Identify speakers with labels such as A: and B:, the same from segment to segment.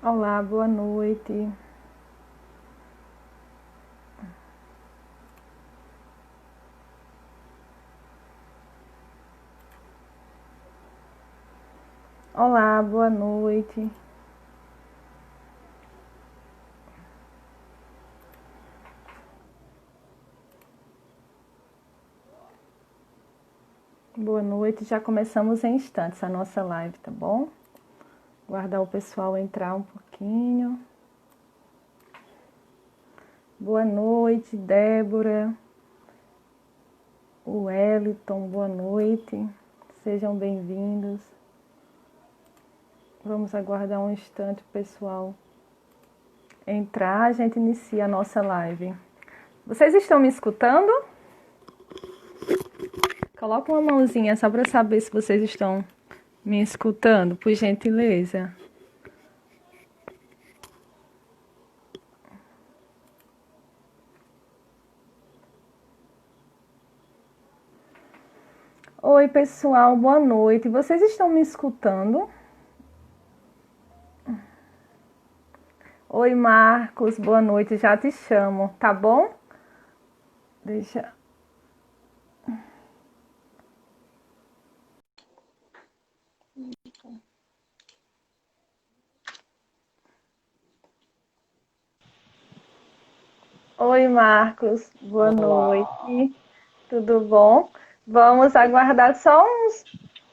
A: Olá, boa noite. Olá, boa noite. Boa noite, já começamos em instantes a nossa live, tá bom? Guardar o pessoal entrar um pouquinho. Boa noite, Débora. O Wellington, boa noite. Sejam bem-vindos. Vamos aguardar um instante o pessoal entrar, a gente inicia a nossa live. Vocês estão me escutando? Coloca uma mãozinha só para saber se vocês estão me escutando, por gentileza. Oi, pessoal, boa noite. Vocês estão me escutando? Oi, Marcos, boa noite. Já te chamo, tá bom? Deixa. Oi, Marcos, boa
B: Olá,
A: noite. Tudo bom? Vamos aguardar só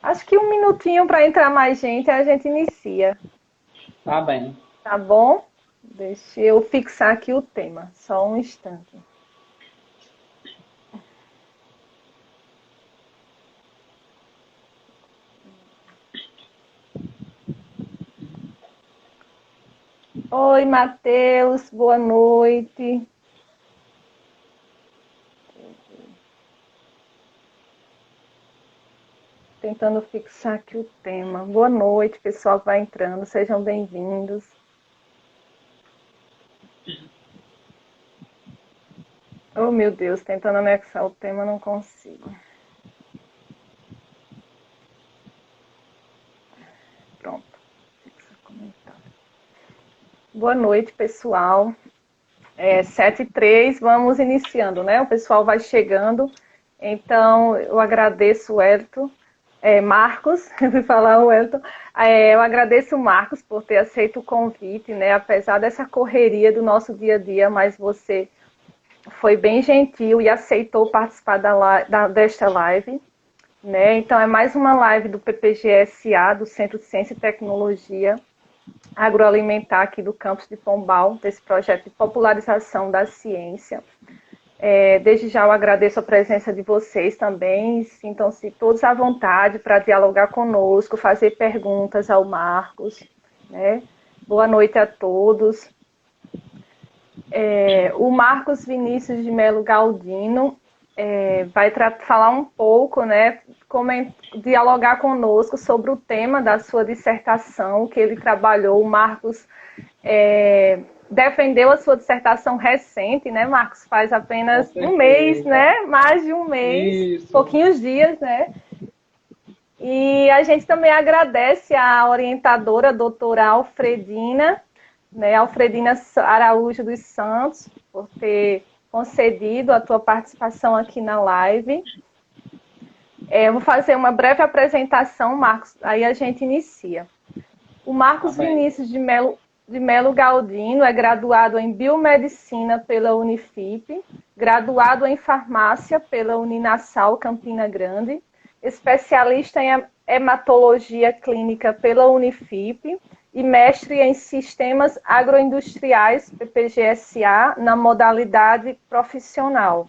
A: acho que um minutinho para entrar mais gente, aí a gente inicia,
B: tá bem.
A: tá bom? Deixa eu fixar aqui o tema, só um instante. Oi, Matheus, boa noite. Tentando fixar aqui o tema. Boa noite, pessoal que vai entrando, sejam bem-vindos. Oh, meu Deus, tentando anexar o tema, não consigo. Pronto. Fixa comentário. Boa noite, pessoal. 7h03, vamos iniciando, né? O pessoal vai chegando. Então, eu agradeço o Elton. Marcos, eu fui falar o Elton. Eu agradeço o Marcos por ter aceito o convite, né? Apesar dessa correria do nosso dia a dia, mas você foi bem gentil e aceitou participar desta live. Né? Então, é mais uma live do PPGSA, do Centro de Ciência e Tecnologia Agroalimentar aqui do campus de Pombal, desse projeto de popularização da ciência. Desde já eu agradeço a presença de vocês também, sintam-se todos à vontade para dialogar conosco, fazer perguntas ao Marcos. Né? Boa noite a todos. O Marcos Vinícius de Melo Galdino vai falar um pouco, né, dialogar conosco sobre o tema da sua dissertação que ele trabalhou. O Marcos defendeu a sua dissertação recente, né, Marcos? Faz
B: Com
A: apenas um mês,
B: certeza.
A: né? Mais de um mês,
B: Isso.
A: pouquinhos dias, né? E a gente também agradece a orientadora, a doutora Alfredina, né, Alfredina Araújo dos Santos, por ter concedido a tua participação aqui na live. Eu vou fazer uma breve apresentação, Marcos, aí a gente inicia. O
B: Tá
A: Marcos
B: bem.
A: Vinícius de Melo Galdino é graduado em Biomedicina pela Unifip, graduado em Farmácia pela Uninasal Campina Grande, especialista em Hematologia Clínica pela Unifip e mestre em Sistemas Agroindustriais, PPGSA, na modalidade profissional.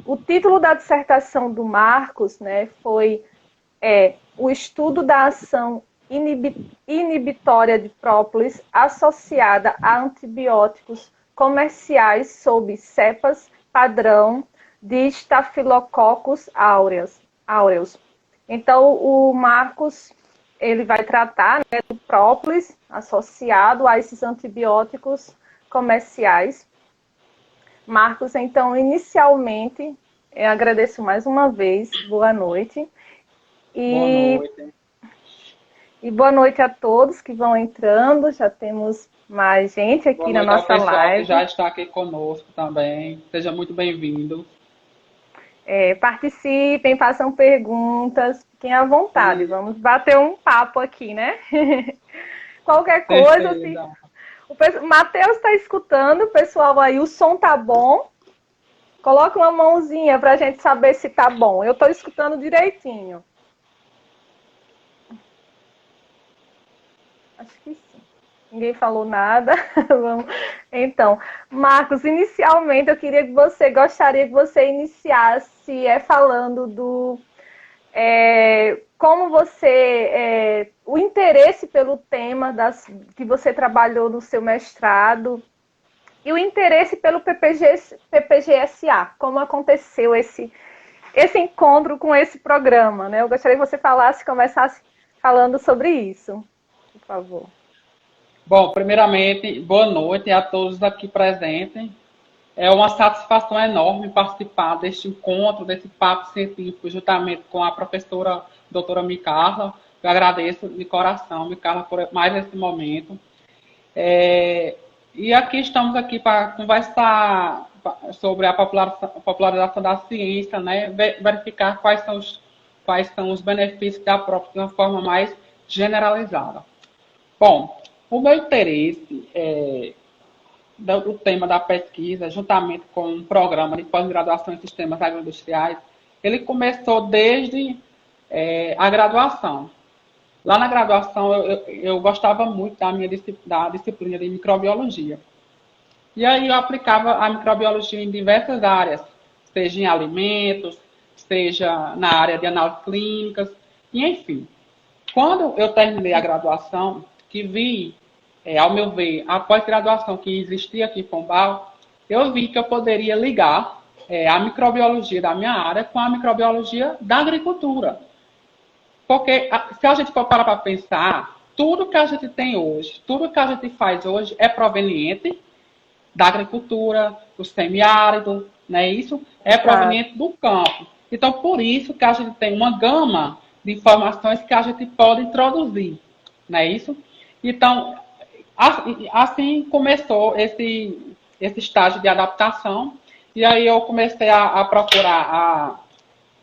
A: O título da dissertação do Marcos, né, foi o estudo da ação inibitória de própolis associada a antibióticos comerciais sob cepas padrão de Staphylococcus aureus. Então, o Marcos ele vai tratar, né, do própolis associado a esses antibióticos comerciais. Marcos, então, inicialmente, eu agradeço mais uma vez, boa noite.
B: Boa
A: E
B: noite.
A: E boa noite a todos que vão entrando. Já temos mais gente
B: Boa
A: aqui na
B: noite ao
A: nossa
B: pessoal que já
A: live.
B: está aqui conosco também. Seja muito bem-vindo.
A: Participem, façam perguntas, fiquem à vontade.
B: E
A: Vamos bater um papo aqui, né? Qualquer coisa, se
B: certeza.
A: o Matheus está escutando, pessoal aí, o som tá bom. Coloca uma mãozinha para a gente saber se tá bom. Eu estou escutando direitinho. Acho que sim. Ninguém falou nada. Então, Marcos, inicialmente eu gostaria que você iniciasse falando do como o interesse pelo tema que você trabalhou no seu mestrado e o interesse pelo PPGSA, como aconteceu esse encontro com esse programa, né? Eu gostaria que você começasse falando sobre isso, por favor.
B: Bom, primeiramente, boa noite a todos aqui presentes. É uma satisfação enorme participar deste encontro, desse papo científico, juntamente com a professora doutora Micarla. Eu agradeço de coração, Micarla, por mais esse momento. E aqui estamos aqui para conversar sobre a popularização da ciência, né? Verificar quais são os benefícios da própria de uma forma mais generalizada. Bom, o meu interesse do tema da pesquisa, juntamente com um programa de pós-graduação em sistemas agroindustriais, ele começou desde a graduação. Lá na graduação, eu gostava muito da disciplina de microbiologia. E aí eu aplicava a microbiologia em diversas áreas, seja em alimentos, seja na área de análises clínicas, e enfim. Quando eu terminei a graduação, que vi, ao meu ver, a pós-graduação que existia aqui em Pombal, eu vi que eu poderia ligar a microbiologia da minha área com a microbiologia da agricultura. Porque se a gente for parar para pensar, tudo que a gente tem hoje, tudo que a gente faz hoje é proveniente da agricultura, do semiárido, não é isso? É
A: Exato.
B: proveniente do campo. Então, por isso que a gente tem uma gama de informações que a gente pode introduzir, não é isso? Então, assim começou esse estágio de adaptação, e aí eu comecei a procurar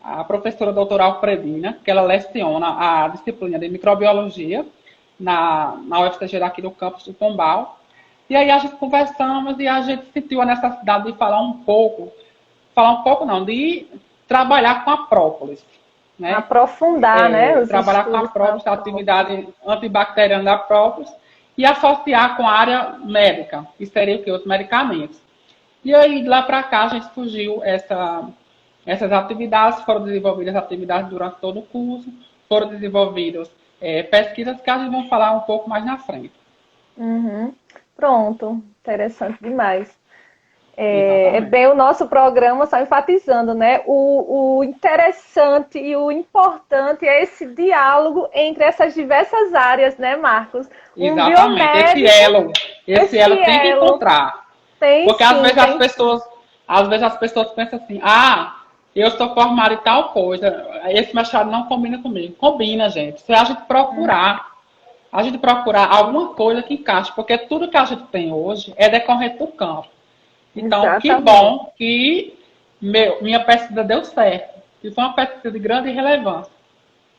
B: a professora doutora Alfredina, que ela leciona a disciplina de microbiologia na UFCG daqui do campus do Pombal. E aí a gente conversamos e a gente sentiu a necessidade de falar um pouco não, de trabalhar com a própolis, né?
A: Aprofundar, né, os
B: Trabalhar com a
A: estudos com a
B: própolis, a
A: própolis.
B: atividade antibacteriana da própolis e associar com a área médica, que seria o que? Os medicamentos. E aí, de lá para cá, a gente surgiu essas atividades, foram desenvolvidas atividades durante todo o curso, foram desenvolvidas pesquisas que a gente vai falar um pouco mais na frente.
A: Uhum. Pronto, interessante demais. É
B: Exatamente.
A: bem o nosso programa, só enfatizando, né? O interessante e o importante é esse diálogo entre essas diversas áreas, né, Marcos? Um
B: Exatamente.
A: biomédico,
B: Esse
A: esse
B: elo tem que
A: elo,
B: encontrar.
A: tem
B: Porque
A: sim, tem sim.
B: às vezes as pessoas pensam assim, ah, eu sou formado em tal coisa, esse mestrado não combina comigo. Combina, gente. Se a gente procurar alguma coisa que encaixe, porque tudo que a gente tem hoje é decorrente do campo. Então, que
A: Exatamente.
B: bom que minha pesquisa deu certo. E foi uma pesquisa de grande relevância.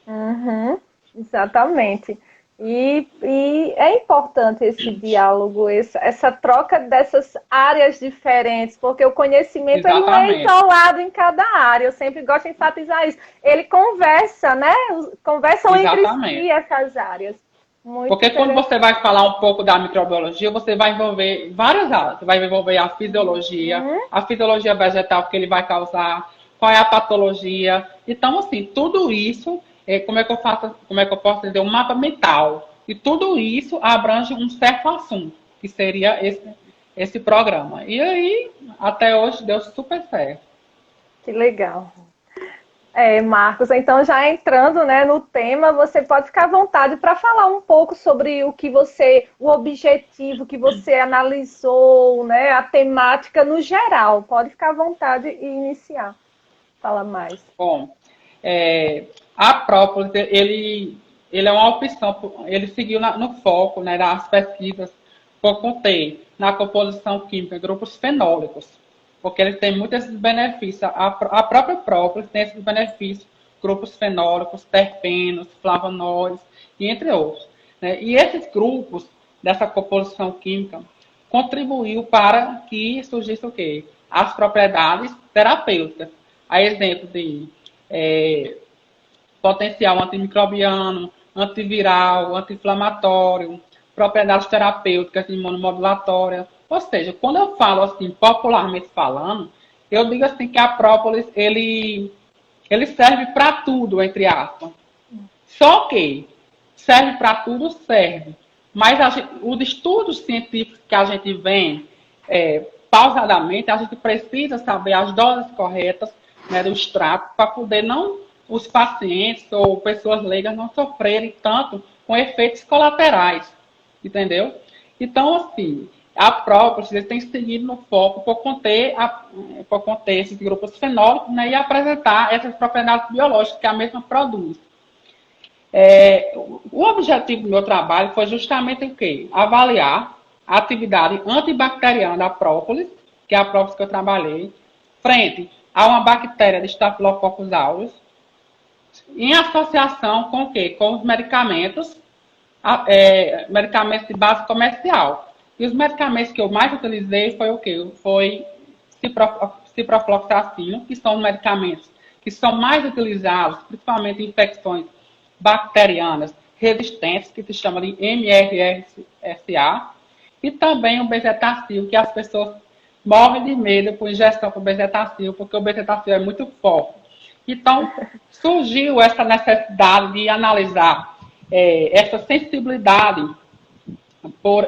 A: Uhum, exatamente. E é importante esse diálogo, essa troca dessas áreas diferentes, porque o conhecimento ele não é
B: Exatamente.
A: isolado em cada área. Eu sempre gosto de enfatizar isso. Ele conversa, né? Conversam entre si
B: Exatamente.
A: essas áreas. Muito
B: Porque quando você
A: interessante.
B: vai falar um pouco da microbiologia, você vai envolver várias áreas. Você vai envolver
A: Uhum,
B: a fisiologia vegetal que ele vai causar, qual é a patologia. Então, assim, tudo isso, como é que eu posso dizer, um mapa mental. E tudo isso abrange um certo assunto, que seria esse programa. E aí, até hoje, deu super certo.
A: que legal. Marcos, então já entrando, né, no tema, você pode ficar à vontade para falar um pouco sobre o objetivo que você analisou, né, a temática no geral. Pode ficar à vontade e iniciar. Fala mais.
B: Bom, a própolis, ele ele é uma opção, ele seguiu no foco, né, das pesquisas por conter na composição química grupos fenólicos, porque ele tem muitos benefícios, a própria própolis tem esses benefícios, grupos fenólicos, terpenos, flavonoides, e entre outros. Né? E esses grupos dessa composição química contribuiu para que surgisse o quê? As propriedades terapêuticas. A exemplo de potencial antimicrobiano, antiviral, anti-inflamatório, propriedades terapêuticas imunomodulatórias. Ou seja, quando eu falo assim, popularmente falando, eu digo assim que a própolis, ele serve para tudo, entre aspas. Só que serve para tudo, serve. Mas os estudos científicos que a gente vem pausadamente, a gente precisa saber as doses corretas, né, do extrato para poder não os pacientes ou pessoas leigas não sofrerem tanto com efeitos colaterais, entendeu? Então, assim, a própolis tem seguido no foco por conter esses grupos fenólicos, né, e apresentar essas propriedades biológicas que a mesma produz. O objetivo do meu trabalho foi justamente o quê? Avaliar a atividade antibacteriana da própolis, que é a própolis que eu trabalhei, frente a uma bactéria de Staphylococcus aureus, em associação com o quê? Com os medicamentos, medicamentos de base comercial. E os medicamentos que eu mais utilizei foi o quê? Foi ciprofloxacino, que são medicamentos que são mais utilizados, principalmente em infecções bacterianas resistentes, que se chama de MRSA, e também o bezetacil, que as pessoas morrem de medo por ingestão com bezetacil, porque o bezetacil é muito forte. Então, surgiu essa necessidade de analisar essa sensibilidade por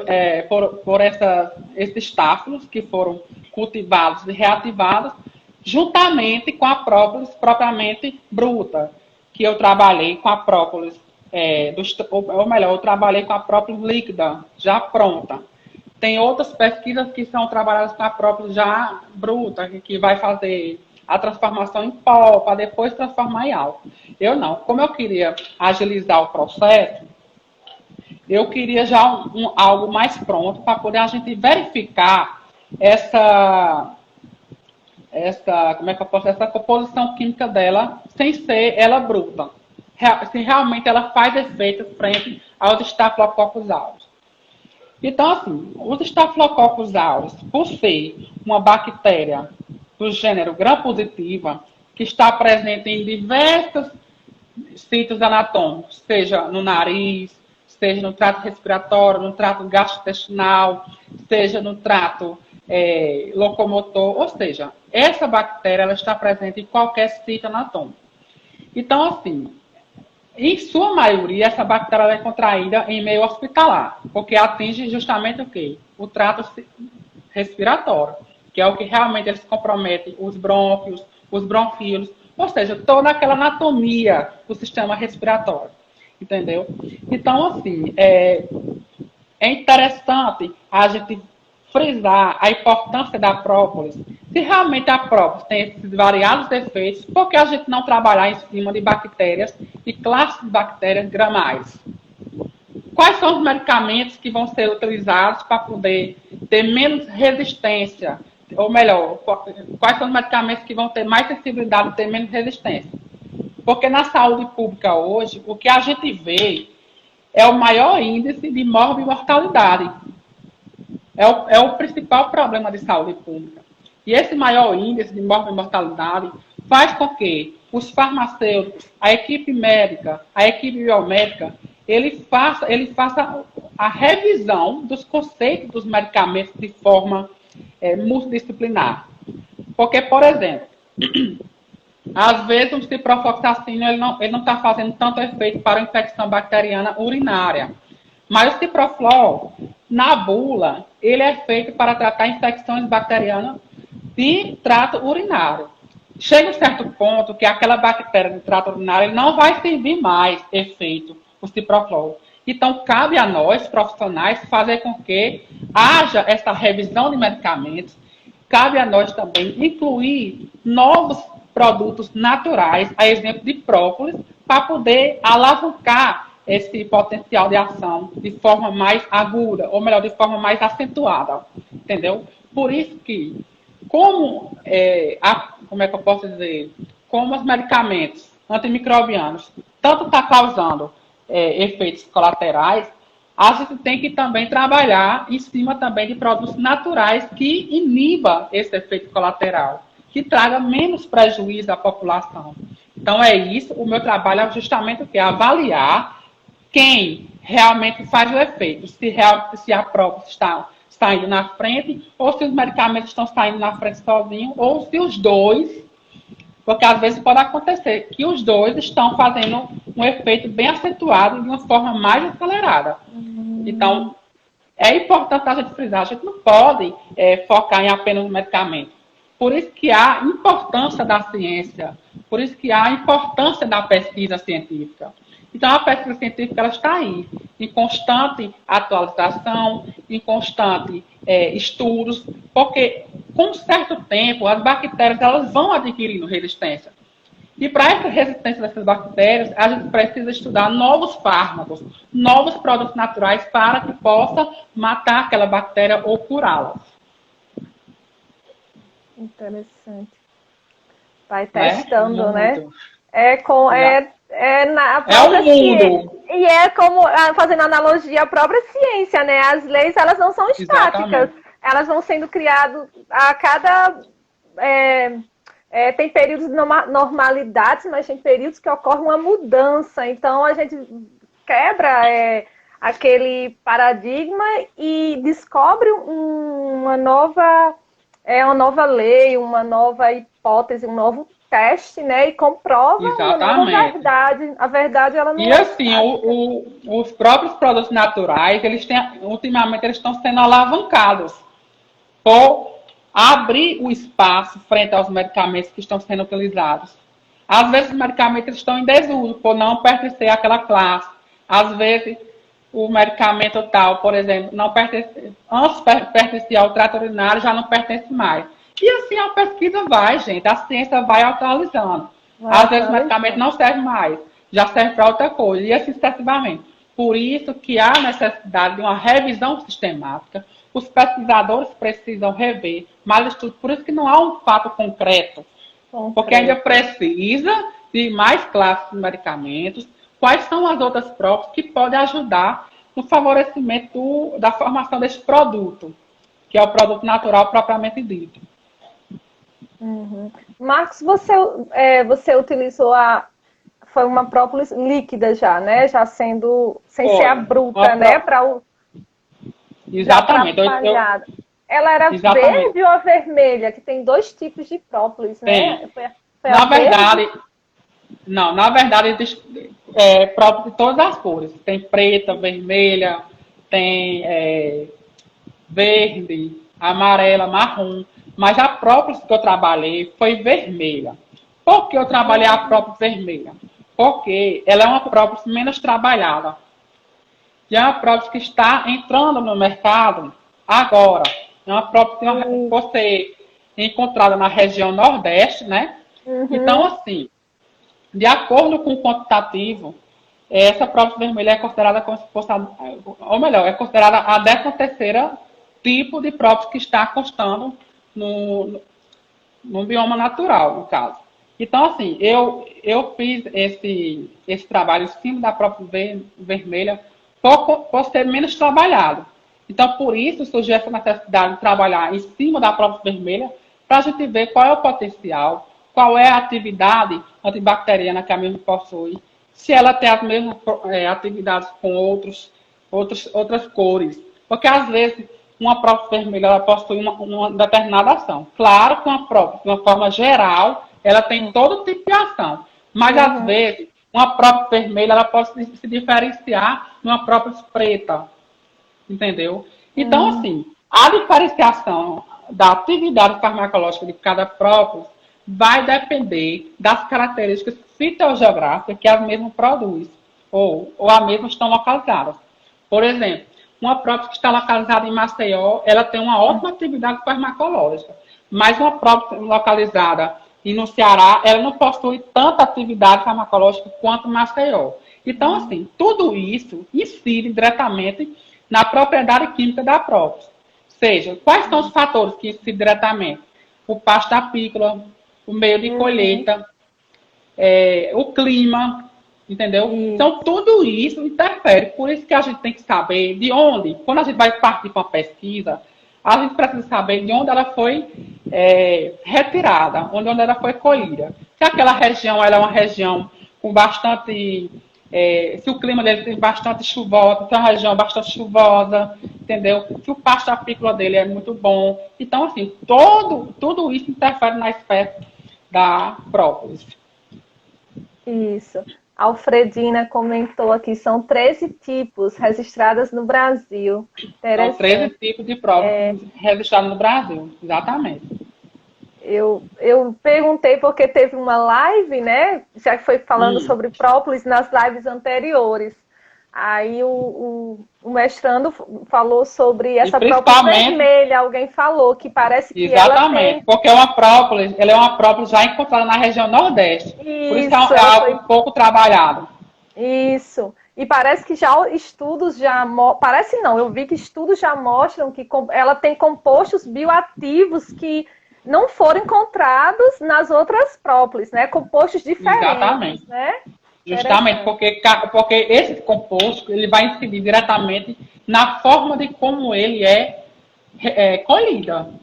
B: esses táfilos que foram cultivados e reativados, juntamente com a própolis propriamente bruta, que eu trabalhei com a própolis, eu trabalhei com a própolis líquida, já pronta. Tem outras pesquisas que são trabalhadas com a própolis já bruta, que vai fazer a transformação em pó, para depois transformar em álcool. Eu não. Como eu queria agilizar o processo, eu queria já algo mais pronto para poder a gente verificar essa composição química dela sem ser ela bruta. Se realmente ela faz efeito frente aos Staphylococcus aureus. Então, assim, os Staphylococcus aureus, por ser uma bactéria do gênero gram-positiva, que está presente em diversos sítios anatômicos, seja no nariz, seja no trato respiratório, no trato gastrointestinal, seja no trato locomotor, ou seja, essa bactéria ela está presente em qualquer sítio anatômico. Então, assim, em sua maioria, essa bactéria é contraída em meio hospitalar, porque atinge justamente o quê? O trato respiratório, que é o que realmente eles comprometem os brônquios, os bronquíolos, ou seja, toda aquela anatomia do sistema respiratório, entendeu? Então, assim, é interessante a gente frisar a importância da própolis. Se realmente a própolis tem esses variados efeitos, por que a gente não trabalhar em cima de bactérias e classes de bactérias gramais? Quais são os medicamentos que vão ser utilizados para poder ter menos resistência? Ou melhor, quais são os medicamentos que vão ter mais sensibilidade e ter menos resistência? Porque na saúde pública hoje, o que a gente vê é o maior índice de morbimortalidade. É o principal problema de saúde pública. E esse maior índice de morbimortalidade faz com que os farmacêuticos, a equipe médica, a equipe biomédica, ele faça a revisão dos conceitos dos medicamentos de forma multidisciplinar. Porque, por exemplo, às vezes o ciprofloxacino ele não está fazendo tanto efeito para a infecção bacteriana urinária. Mas o ciproflor, na bula, ele é feito para tratar infecções bacterianas de trato urinário. Chega um certo ponto que aquela bactéria de trato urinário não vai servir mais efeito, o ciproflor. Então, cabe a nós, profissionais, fazer com que haja essa revisão de medicamentos. Cabe a nós também incluir novos produtos naturais, a exemplo de própolis, para poder alavancar esse potencial de ação de forma mais aguda, ou melhor, de forma mais acentuada, entendeu? Por isso que, como é que eu posso dizer, como os medicamentos antimicrobianos tanto está causando efeitos colaterais, a gente tem que também trabalhar em cima também de produtos naturais que iniba esse efeito colateral, que traga menos prejuízo à população. Então é isso, o meu trabalho é justamente o que? Avaliar quem realmente faz o efeito, se a própria está indo na frente, ou se os medicamentos estão saindo na frente sozinhos, ou se os dois, porque às vezes pode acontecer que os dois estão fazendo um efeito bem acentuado de uma forma mais acelerada. Então, é importante a gente frisar, a gente não pode focar em apenas um medicamento. Por isso que há a importância da ciência, por isso que há a importância da pesquisa científica. Então, a pesquisa científica ela está aí, em constante atualização, em constante estudos, porque com um certo tempo as bactérias elas vão adquirindo resistência. E para essa resistência dessas bactérias, a gente precisa estudar novos fármacos, novos produtos naturais para que possa matar aquela bactéria ou curá-la.
A: Interessante. Vai testando, né?
B: Muito.
A: É na própria
B: o mundo.
A: E é como, fazendo analogia, a própria ciência, né? As leis, elas não são estáticas.
B: Exatamente.
A: Elas vão sendo criadas a cada... tem períodos de normalidades, mas tem períodos que ocorre uma mudança. Então, a gente quebra aquele paradigma e descobre uma nova lei, uma nova hipótese, um novo teste, né? E comprova uma nova verdade. A verdade, ela não
B: E assim, os próprios produtos naturais, ultimamente, eles estão sendo alavancados por abrir o espaço frente aos medicamentos que estão sendo utilizados. Às vezes, os medicamentos estão em desuso por não pertencer àquela classe. Às vezes, o medicamento tal, por exemplo, não pertence, antes pertencia ao trato urinário, já não pertence mais. E assim a pesquisa vai, gente. A ciência vai atualizando. Às vezes o medicamento não serve mais, já serve para outra coisa, e assim sucessivamente. Por isso que há necessidade de uma revisão sistemática. Os pesquisadores precisam rever mais estudos. Por isso que não há um fato concreto. Porque ainda precisa de mais classes de medicamentos. Quais são as outras provas que podem ajudar no favorecimento da formação desse produto, que é o produto natural propriamente dito.
A: Uhum. Marcos, você utilizou foi uma própolis líquida já, né? Já sendo, sem ser a bruta, né?
B: Exatamente.
A: Ela era verde ou a vermelha? Que tem dois tipos de própolis, né?
B: Na verdade, existe própolis de todas as cores. Tem preta, vermelha, tem verde, amarela, marrom. Mas a própolis que eu trabalhei foi vermelha. Por que eu trabalhei a própolis vermelha? Porque ela é uma própolis menos trabalhada. E é uma própolis que está entrando no mercado agora. É uma própolis que pode ser encontrada na região Nordeste, né? Uhum. Então, assim, de acordo com o quantitativo, essa própolis vermelha é considerada como se fosse, ou melhor, é considerada a 13ª tipo de própolis que está constando no bioma natural, no caso. Então, assim, eu fiz esse trabalho em cima da própolis vermelha por ser menos trabalhado. Então, por isso surgiu essa necessidade de trabalhar em cima da própolis vermelha para a gente ver qual é o potencial, qual é a atividade antibacteriana que a mesma possui, se ela tem as mesmas atividades com outras cores. Porque, às vezes, uma própolis vermelha ela possui uma determinada ação. Claro que uma própolis, de uma forma geral, ela tem todo tipo de ação. Mas, às vezes, uma própolis vermelha ela pode se diferenciar de uma própolis preta. Entendeu? Então, assim, a diferenciação da atividade farmacológica de cada própolis vai depender das características fitogeográficas que as mesmas produz, ou as mesmas estão localizadas. Por exemplo, uma própolis que está localizada em Maceió, ela tem uma ótima atividade farmacológica, mas uma própolis localizada no Ceará, ela não possui tanta atividade farmacológica quanto Maceió. Então, assim, tudo isso incide diretamente na propriedade química da própolis. Ou seja, quais são os fatores que incidem diretamente? O pasto apícola, o meio de colheita, o clima, entendeu? Então, tudo isso interfere. Por isso que a gente tem que saber de onde, quando a gente vai partir para uma pesquisa, a gente precisa saber de onde ela foi retirada, onde ela foi colhida. Se aquela região ela é uma região com bastante... se o clima dele tem bastante chuvosa, se é uma região bastante chuvosa, entendeu? Se o pasto apícola dele é muito bom. Então, assim, tudo isso interfere na espécie da própolis.
A: Isso. A Alfredina comentou aqui, são 13 tipos registrados no Brasil.
B: São 13 tipos de própolis registrados no Brasil, exatamente.
A: Eu perguntei porque teve uma live, né? Já que foi falando sobre própolis nas lives anteriores. Aí o mestrando falou sobre essa própolis vermelha. Alguém falou que parece que
B: exatamente,
A: ela tem...
B: porque ela é uma própolis já encontrada na região Nordeste. Por isso é algo pouco trabalhado.
A: Isso. E parece que já estudos parece não, eu vi que estudos já mostram que ela tem compostos bioativos que não foram encontrados nas outras própolis, né? Compostos diferentes.
B: Exatamente.
A: Né?
B: Justamente porque esse composto ele vai incidir diretamente na forma de como ele é colhido.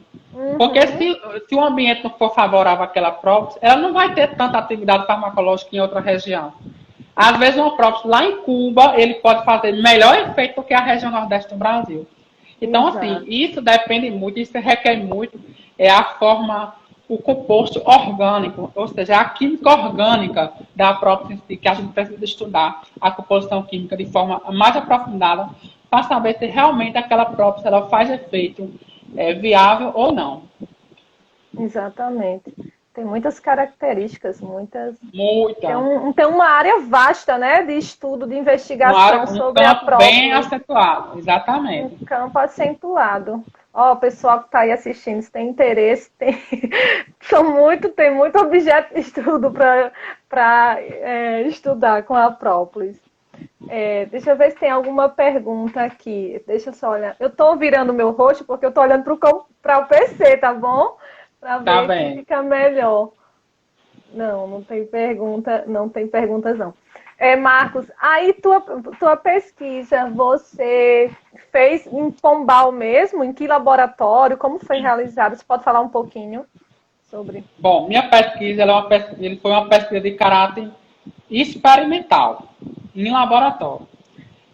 B: Porque se o ambiente não for favorável àquela própolis, ela não vai ter tanta atividade farmacológica em outra região. Às vezes, uma própolis lá em Cuba, ele pode fazer melhor efeito do que a região nordeste do Brasil. Então, assim, isso depende muito, isso requer muito a forma, o composto orgânico, ou seja, a química orgânica da própolis em si, que a gente precisa estudar a composição química de forma mais aprofundada para saber se realmente aquela própolis ela faz efeito viável ou não.
A: Exatamente. Tem muitas características, muitas.
B: Muita.
A: Tem uma área vasta, né, de estudo, de investigação sobre a própolis.
B: Bem acentuado, exatamente.
A: Um campo acentuado. Ó, o pessoal que está aí assistindo, se tem interesse, tem muito objeto de estudo para estudar com a própolis. Deixa eu ver se tem alguma pergunta aqui. Deixa eu só olhar. Eu estou virando meu rosto porque eu estou olhando para o PC, tá bom? Para ver se fica melhor. Não tem pergunta, não tem perguntas não. Marcos, aí tua pesquisa, você fez em Pombal mesmo? Em que laboratório? Como foi realizado? Você pode falar um pouquinho sobre?
B: Bom, minha pesquisa foi uma pesquisa de caráter experimental, em laboratório.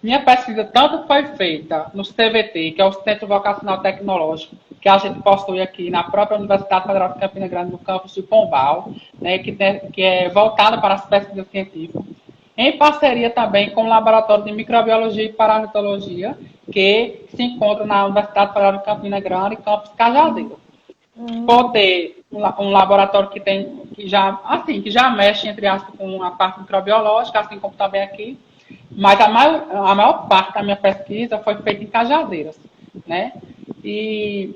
B: Minha pesquisa tanto foi feita no CVT, que é o Centro Vocacional Tecnológico, que a gente possui aqui na própria Universidade Federal de Campina Grande, no campus de Pombal, né, que é voltado para as pesquisas científicas, em parceria também com o Laboratório de Microbiologia e Parasitologia, que se encontra na Universidade Federal de Campina Grande, campus Cajazeiro. Por ter um laboratório que já mexe, entre aspas, com a parte microbiológica, assim como também aqui, mas a maior parte da minha pesquisa foi feita em Cajazeiras, né? E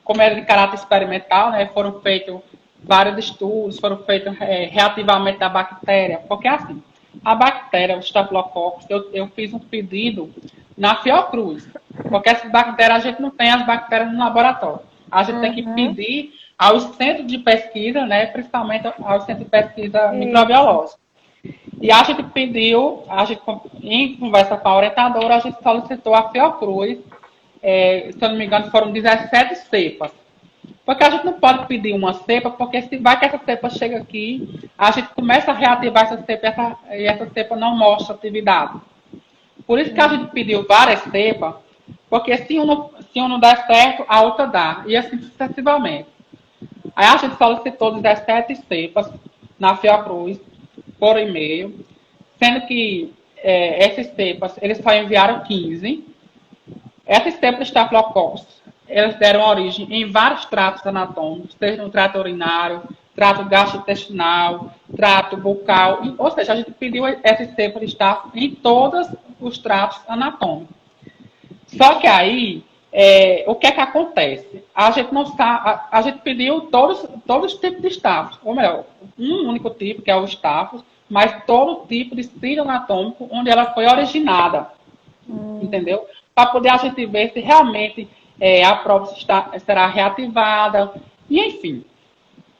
B: como era de caráter experimental, né, foram feitos vários estudos, foram feitos reativamente da bactéria, porque assim, a bactéria, o Staphylococcus, eu fiz um pedido na Fiocruz, porque essas bactérias, a gente não tem as bactérias no laboratório. A gente tem que pedir aos centros de pesquisa, né, principalmente aos centros de pesquisa microbiológica. E a gente pediu, em conversa com a orientadora, a gente solicitou a Fiocruz, se eu não me engano, foram 17 cepas. Porque a gente não pode pedir uma cepa, porque se vai que essa cepa chega aqui, a gente começa a reativar essa cepa e essa cepa não mostra atividade. Por isso que a gente pediu várias cepas, porque se um não der certo, a outra dá, e assim sucessivamente. Aí a gente solicitou 17 cepas na Fiocruz, por e-mail, sendo que essas cepas, eles só enviaram 15. Essas cepas de Staphylococcus, elas deram origem em vários tratos anatômicos, seja no trato urinário, trato gastrointestinal, trato bucal, ou seja, a gente pediu essas cepas de Staphylococcus em todos os tratos anatômicos. Só que aí, o que é que acontece? A gente não sabe, a gente pediu todos os tipos de Staphylococcus, ou melhor, um único tipo, que é o Staphylococcus, mas todo tipo de síndrome anatômico onde ela foi originada. Entendeu? Para poder a gente ver se realmente a prótese será reativada, e enfim.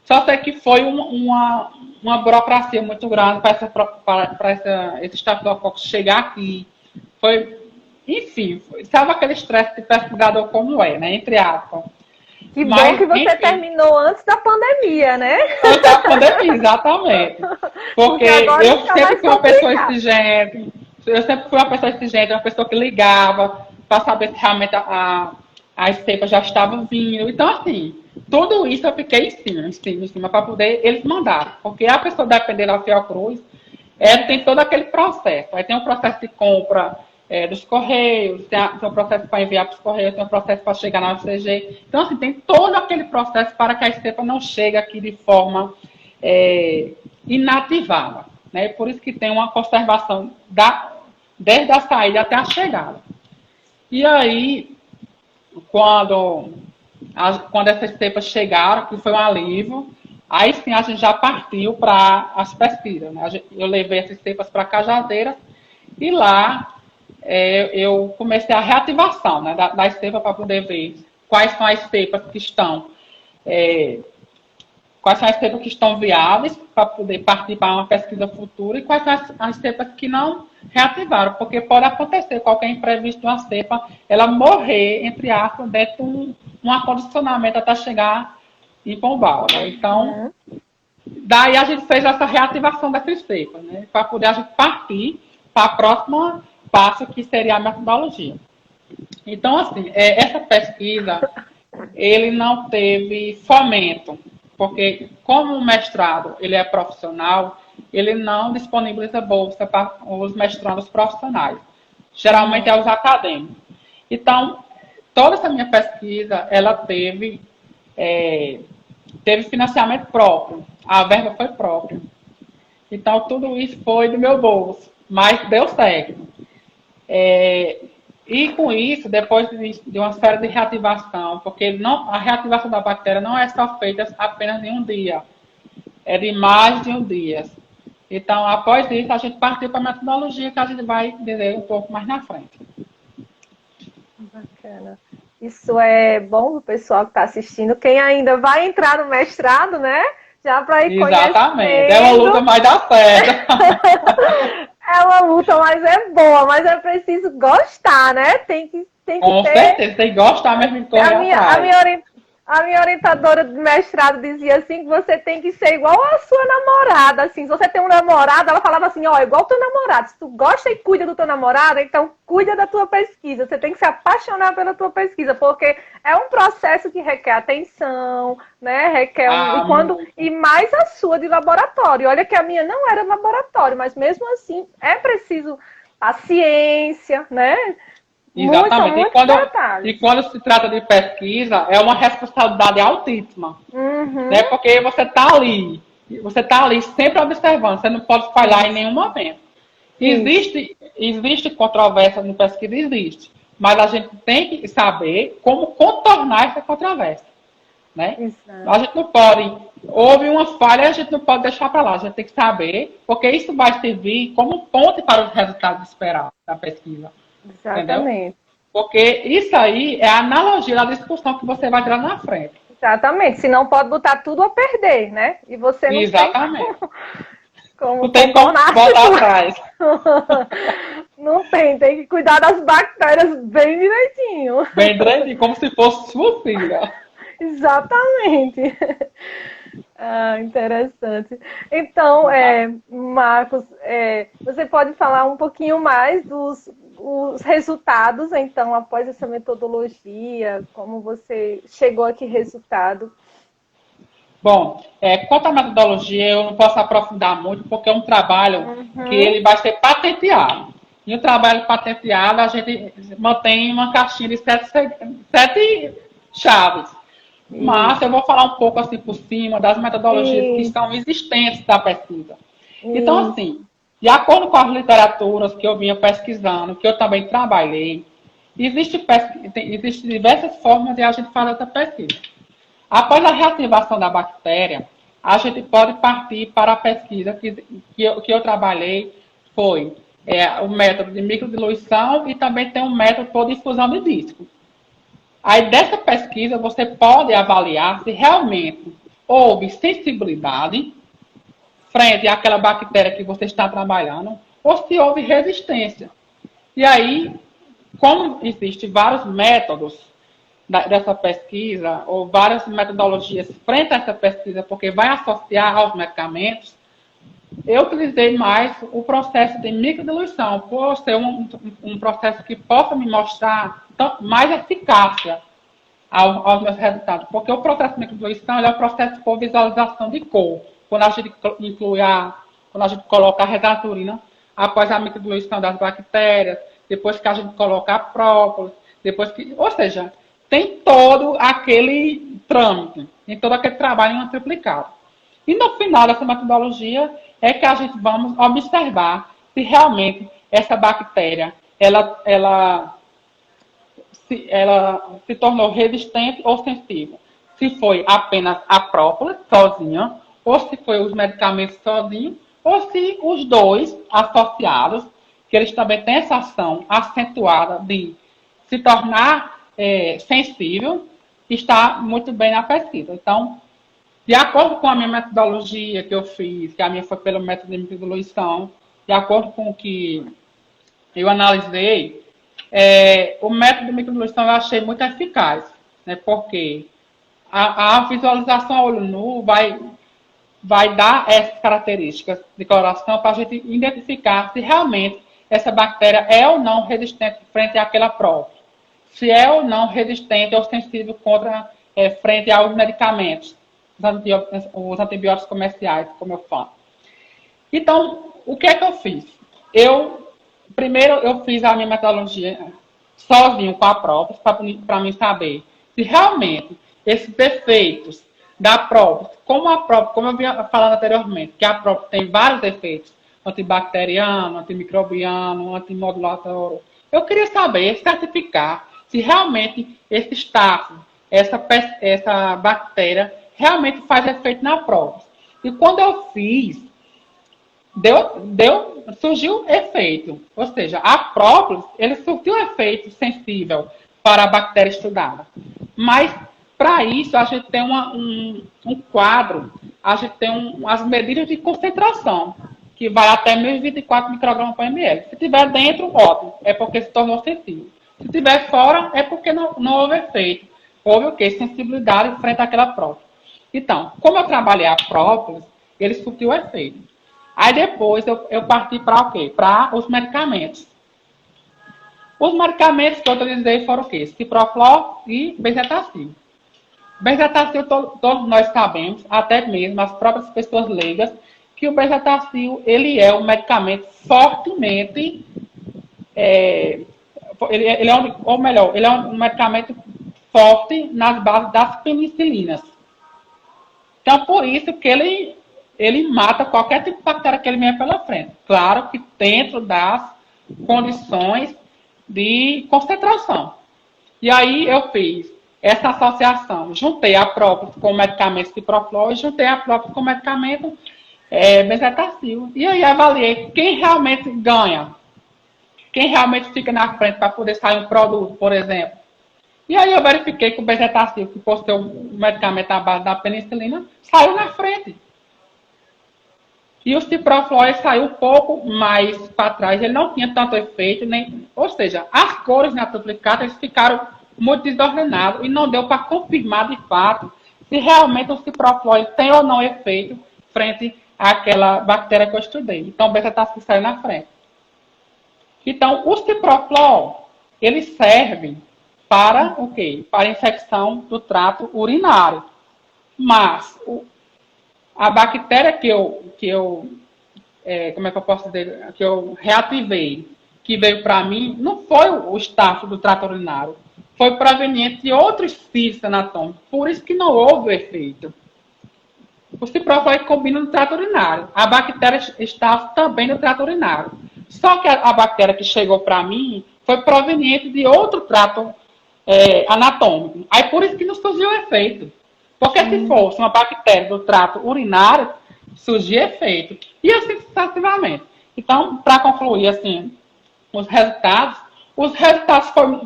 B: Só sei que foi uma burocracia muito grande para esse estafilococo chegar aqui. Foi, enfim, sabe aquele estresse de pesquisador como é, né? Entre aspas.
A: Que bom que você terminou antes da pandemia, né?
B: Antes da pandemia, exatamente. Porque eu sempre fui uma pessoa exigente, uma pessoa que ligava para saber se realmente as cepas já estavam vindo. Então, assim, tudo isso eu fiquei em cima, para poder eles mandarem. Porque a pessoa depender da Fiocruz, tem todo aquele processo. Aí tem um processo de compra dos Correios, tem um processo para enviar para os Correios, tem um processo para chegar na UCG. Então, assim, tem todo aquele processo para que a cepa não chegue aqui de forma inativada. Né? Por isso que tem uma conservação desde a saída até a chegada. E aí, quando essas cepas chegaram, que foi um alívio, aí sim a gente já partiu para as pesquisas. Né? Eu levei essas cepas para Cajazeiras e lá eu comecei a reativação, né, das cepas para poder ver quais são as cepas que estão viáveis para poder partir para uma pesquisa futura e quais são as cepas que não reativaram, porque pode acontecer qualquer imprevisto de uma cepa, ela morrer, entre aspas, dentro de um acondicionamento até chegar em Pombal. Né? Então, daí a gente fez essa reativação dessas cepas, né, para poder a gente partir para a próxima passo, que seria a metodologia. Então, assim, essa pesquisa, ele não teve fomento, porque como o mestrado ele é profissional, ele não disponibiliza bolsa para os mestrandos profissionais. Geralmente é os acadêmicos. Então, toda essa minha pesquisa, ela teve financiamento próprio. A verba foi própria. Então, tudo isso foi do meu bolso, mas deu certo. E com isso, depois de uma série de reativação, porque a reativação da bactéria não é só feita apenas em um dia, é de mais de um dia. Então, após isso, a gente partiu para a metodologia, que a gente vai dizer um pouco mais na frente.
A: Bacana. Isso é bom para o pessoal que está assistindo. Quem ainda vai entrar no mestrado, né? Já para ir conhecendo.
B: Exatamente. É uma luta, mas dá certo.
A: É uma luta, mas é boa. Mas é preciso gostar, né? Tem que
B: Com certeza, tem que gostar mesmo de correr atrás.
A: A minha orientadora de mestrado dizia assim, que você tem que ser igual a sua namorada, assim. Se você tem um namorado, ela falava assim, ó, igual o teu namorado. Se tu gosta e cuida do teu namorado, então cuida da tua pesquisa. Você tem que se apaixonar pela tua pesquisa, porque é um processo que requer atenção, né? Requer e mais a sua de laboratório. Olha que a minha não era laboratório, mas mesmo assim é preciso paciência, né?
B: Exatamente. E quando se trata de pesquisa, é uma responsabilidade altíssima. Né? Porque você está ali sempre observando, você não pode falhar em nenhum momento. Existe controvérsia no pesquisa, existe. Mas a gente tem que saber como contornar essa controvérsia. Né? A gente não pode, houve uma falha, a gente não pode deixar para lá, a gente tem que saber, porque isso vai servir como ponte para os resultados esperados da pesquisa.
A: Exatamente.
B: Entendeu? Porque isso aí é a analogia da discussão que você vai tirar na frente.
A: Exatamente. Senão pode botar tudo a perder, né? E você não
B: Exatamente.
A: tem como
B: não tem como botar atrás.
A: Não tem que cuidar das bactérias bem direitinho.
B: Bem direitinho, como se fosse sua filha.
A: Exatamente. Interessante. Então, Marcos, você pode falar um pouquinho mais dos resultados, então, após essa metodologia, como você chegou a que resultado?
B: Bom, quanto à metodologia, eu não posso aprofundar muito, porque é um trabalho que ele vai ser patenteado. E o trabalho patenteado, a gente mantém uma caixinha de 7 chaves. Mas eu vou falar um pouco assim por cima das metodologias que estão existentes da pesquisa. Então, assim, de acordo com as literaturas que eu vinha pesquisando, que eu também trabalhei, existem diversas formas de a gente fazer essa pesquisa. Após a reativação da bactéria, a gente pode partir para a pesquisa que eu trabalhei, foi o método de microdiluição e também tem um método por difusão de disco. Aí, dessa pesquisa, você pode avaliar se realmente houve sensibilidade frente àquela bactéria que você está trabalhando ou se houve resistência. E aí, como existem vários métodos dessa pesquisa, ou várias metodologias frente a essa pesquisa, porque vai associar aos medicamentos, eu utilizei mais o processo de microdiluição, por ser um processo que possa me mostrar mais eficácia aos meus resultados. Porque o processo de microdiluição é o processo por visualização de cor. Quando a gente quando a gente coloca a redaturina após a microdiluição das bactérias, depois que a gente coloca a própolis, ou seja, tem todo aquele trâmite, tem todo aquele trabalho em um triplicado. E no final dessa metodologia é que a gente vamos observar se realmente essa bactéria ela se tornou resistente ou sensível. Se foi apenas a própolis sozinha, ou se foi os medicamentos sozinhos, ou se os dois associados, que eles também têm essa ação acentuada de se tornar sensível, está muito bem na pesquisa. Então, de acordo com a minha metodologia que eu fiz, que a minha foi pelo método de microdiluição, de acordo com o que eu analisei, o método de microdiluição eu achei muito eficaz, né? Porque a visualização a olho nu vai dar essas características de coloração para a gente identificar se realmente essa bactéria é ou não resistente frente àquela própria, se é ou não resistente ou sensível frente aos medicamentos, os antibióticos comerciais, como eu falo. Então, o que é que eu fiz? Primeiro, eu fiz a minha metodologia sozinho com a própria, para mim saber se realmente esses efeitos da própria, como eu vinha falando anteriormente, que a própria tem vários efeitos, antibacteriano, antimicrobiano, antimodulatório. Eu queria saber, certificar, se realmente esse estáfilo, essa bactéria, realmente faz efeito na própria. E quando eu fiz, surgiu efeito. Ou seja, a própolis, ele surgiu efeito sensível para a bactéria estudada. Mas, para isso, a gente tem um quadro, a gente tem as medidas de concentração, que vai até 1024 microgramas por ml. Se tiver dentro, ótimo, é porque se tornou sensível. Se tiver fora, é porque não houve efeito. Houve o quê? Sensibilidade frente àquela própolis. Então, como eu trabalhei a própolis, ele surtiu efeito. Aí depois eu parti para o quê? Para os medicamentos. Os medicamentos que eu utilizei foram o quê? Ciproflor e bezetacil. Bezetacil, todos nós sabemos, até mesmo as próprias pessoas leigas, que o bezetacil, ele é um medicamento fortemente... ele é um medicamento forte nas bases das penicilinas. Então, por isso que ele mata qualquer tipo de bactéria que ele venha pela frente. Claro que dentro das condições de concentração. E aí eu fiz essa associação. Juntei a própolis com o medicamento ciproflor e juntei a própolis com o medicamento bezetacil. E aí avaliei quem realmente ganha. Quem realmente fica na frente para poder sair um produto, por exemplo. E aí eu verifiquei que o bezetacil, que por ser um medicamento à base da penicilina, saiu na frente. E o ciproflor saiu um pouco mais para trás, ele não tinha tanto efeito, ou seja, as cores na duplicata ficaram muito desordenadas e não deu para confirmar de fato se realmente o ciproflor tem ou não efeito frente àquela bactéria que eu estudei. Então o bezetacil saiu na frente. Então o ciproflor, ele serve para o quê? Para infecção do trato urinário. Mas a bactéria que eu reativei, que veio para mim, não foi o estáfilo do trato urinário. Foi proveniente de outros sítios anatômicos. Por isso que não houve o efeito. O ciproflor combina no trato urinário. A bactéria estáfilo também no trato urinário. Só que a bactéria que chegou para mim foi proveniente de outro trato anatômico. Aí por isso que não surgiu o efeito. Porque se fosse uma bactéria do trato urinário, surgia efeito. E assim sucessivamente. Então, para concluir, assim, os resultados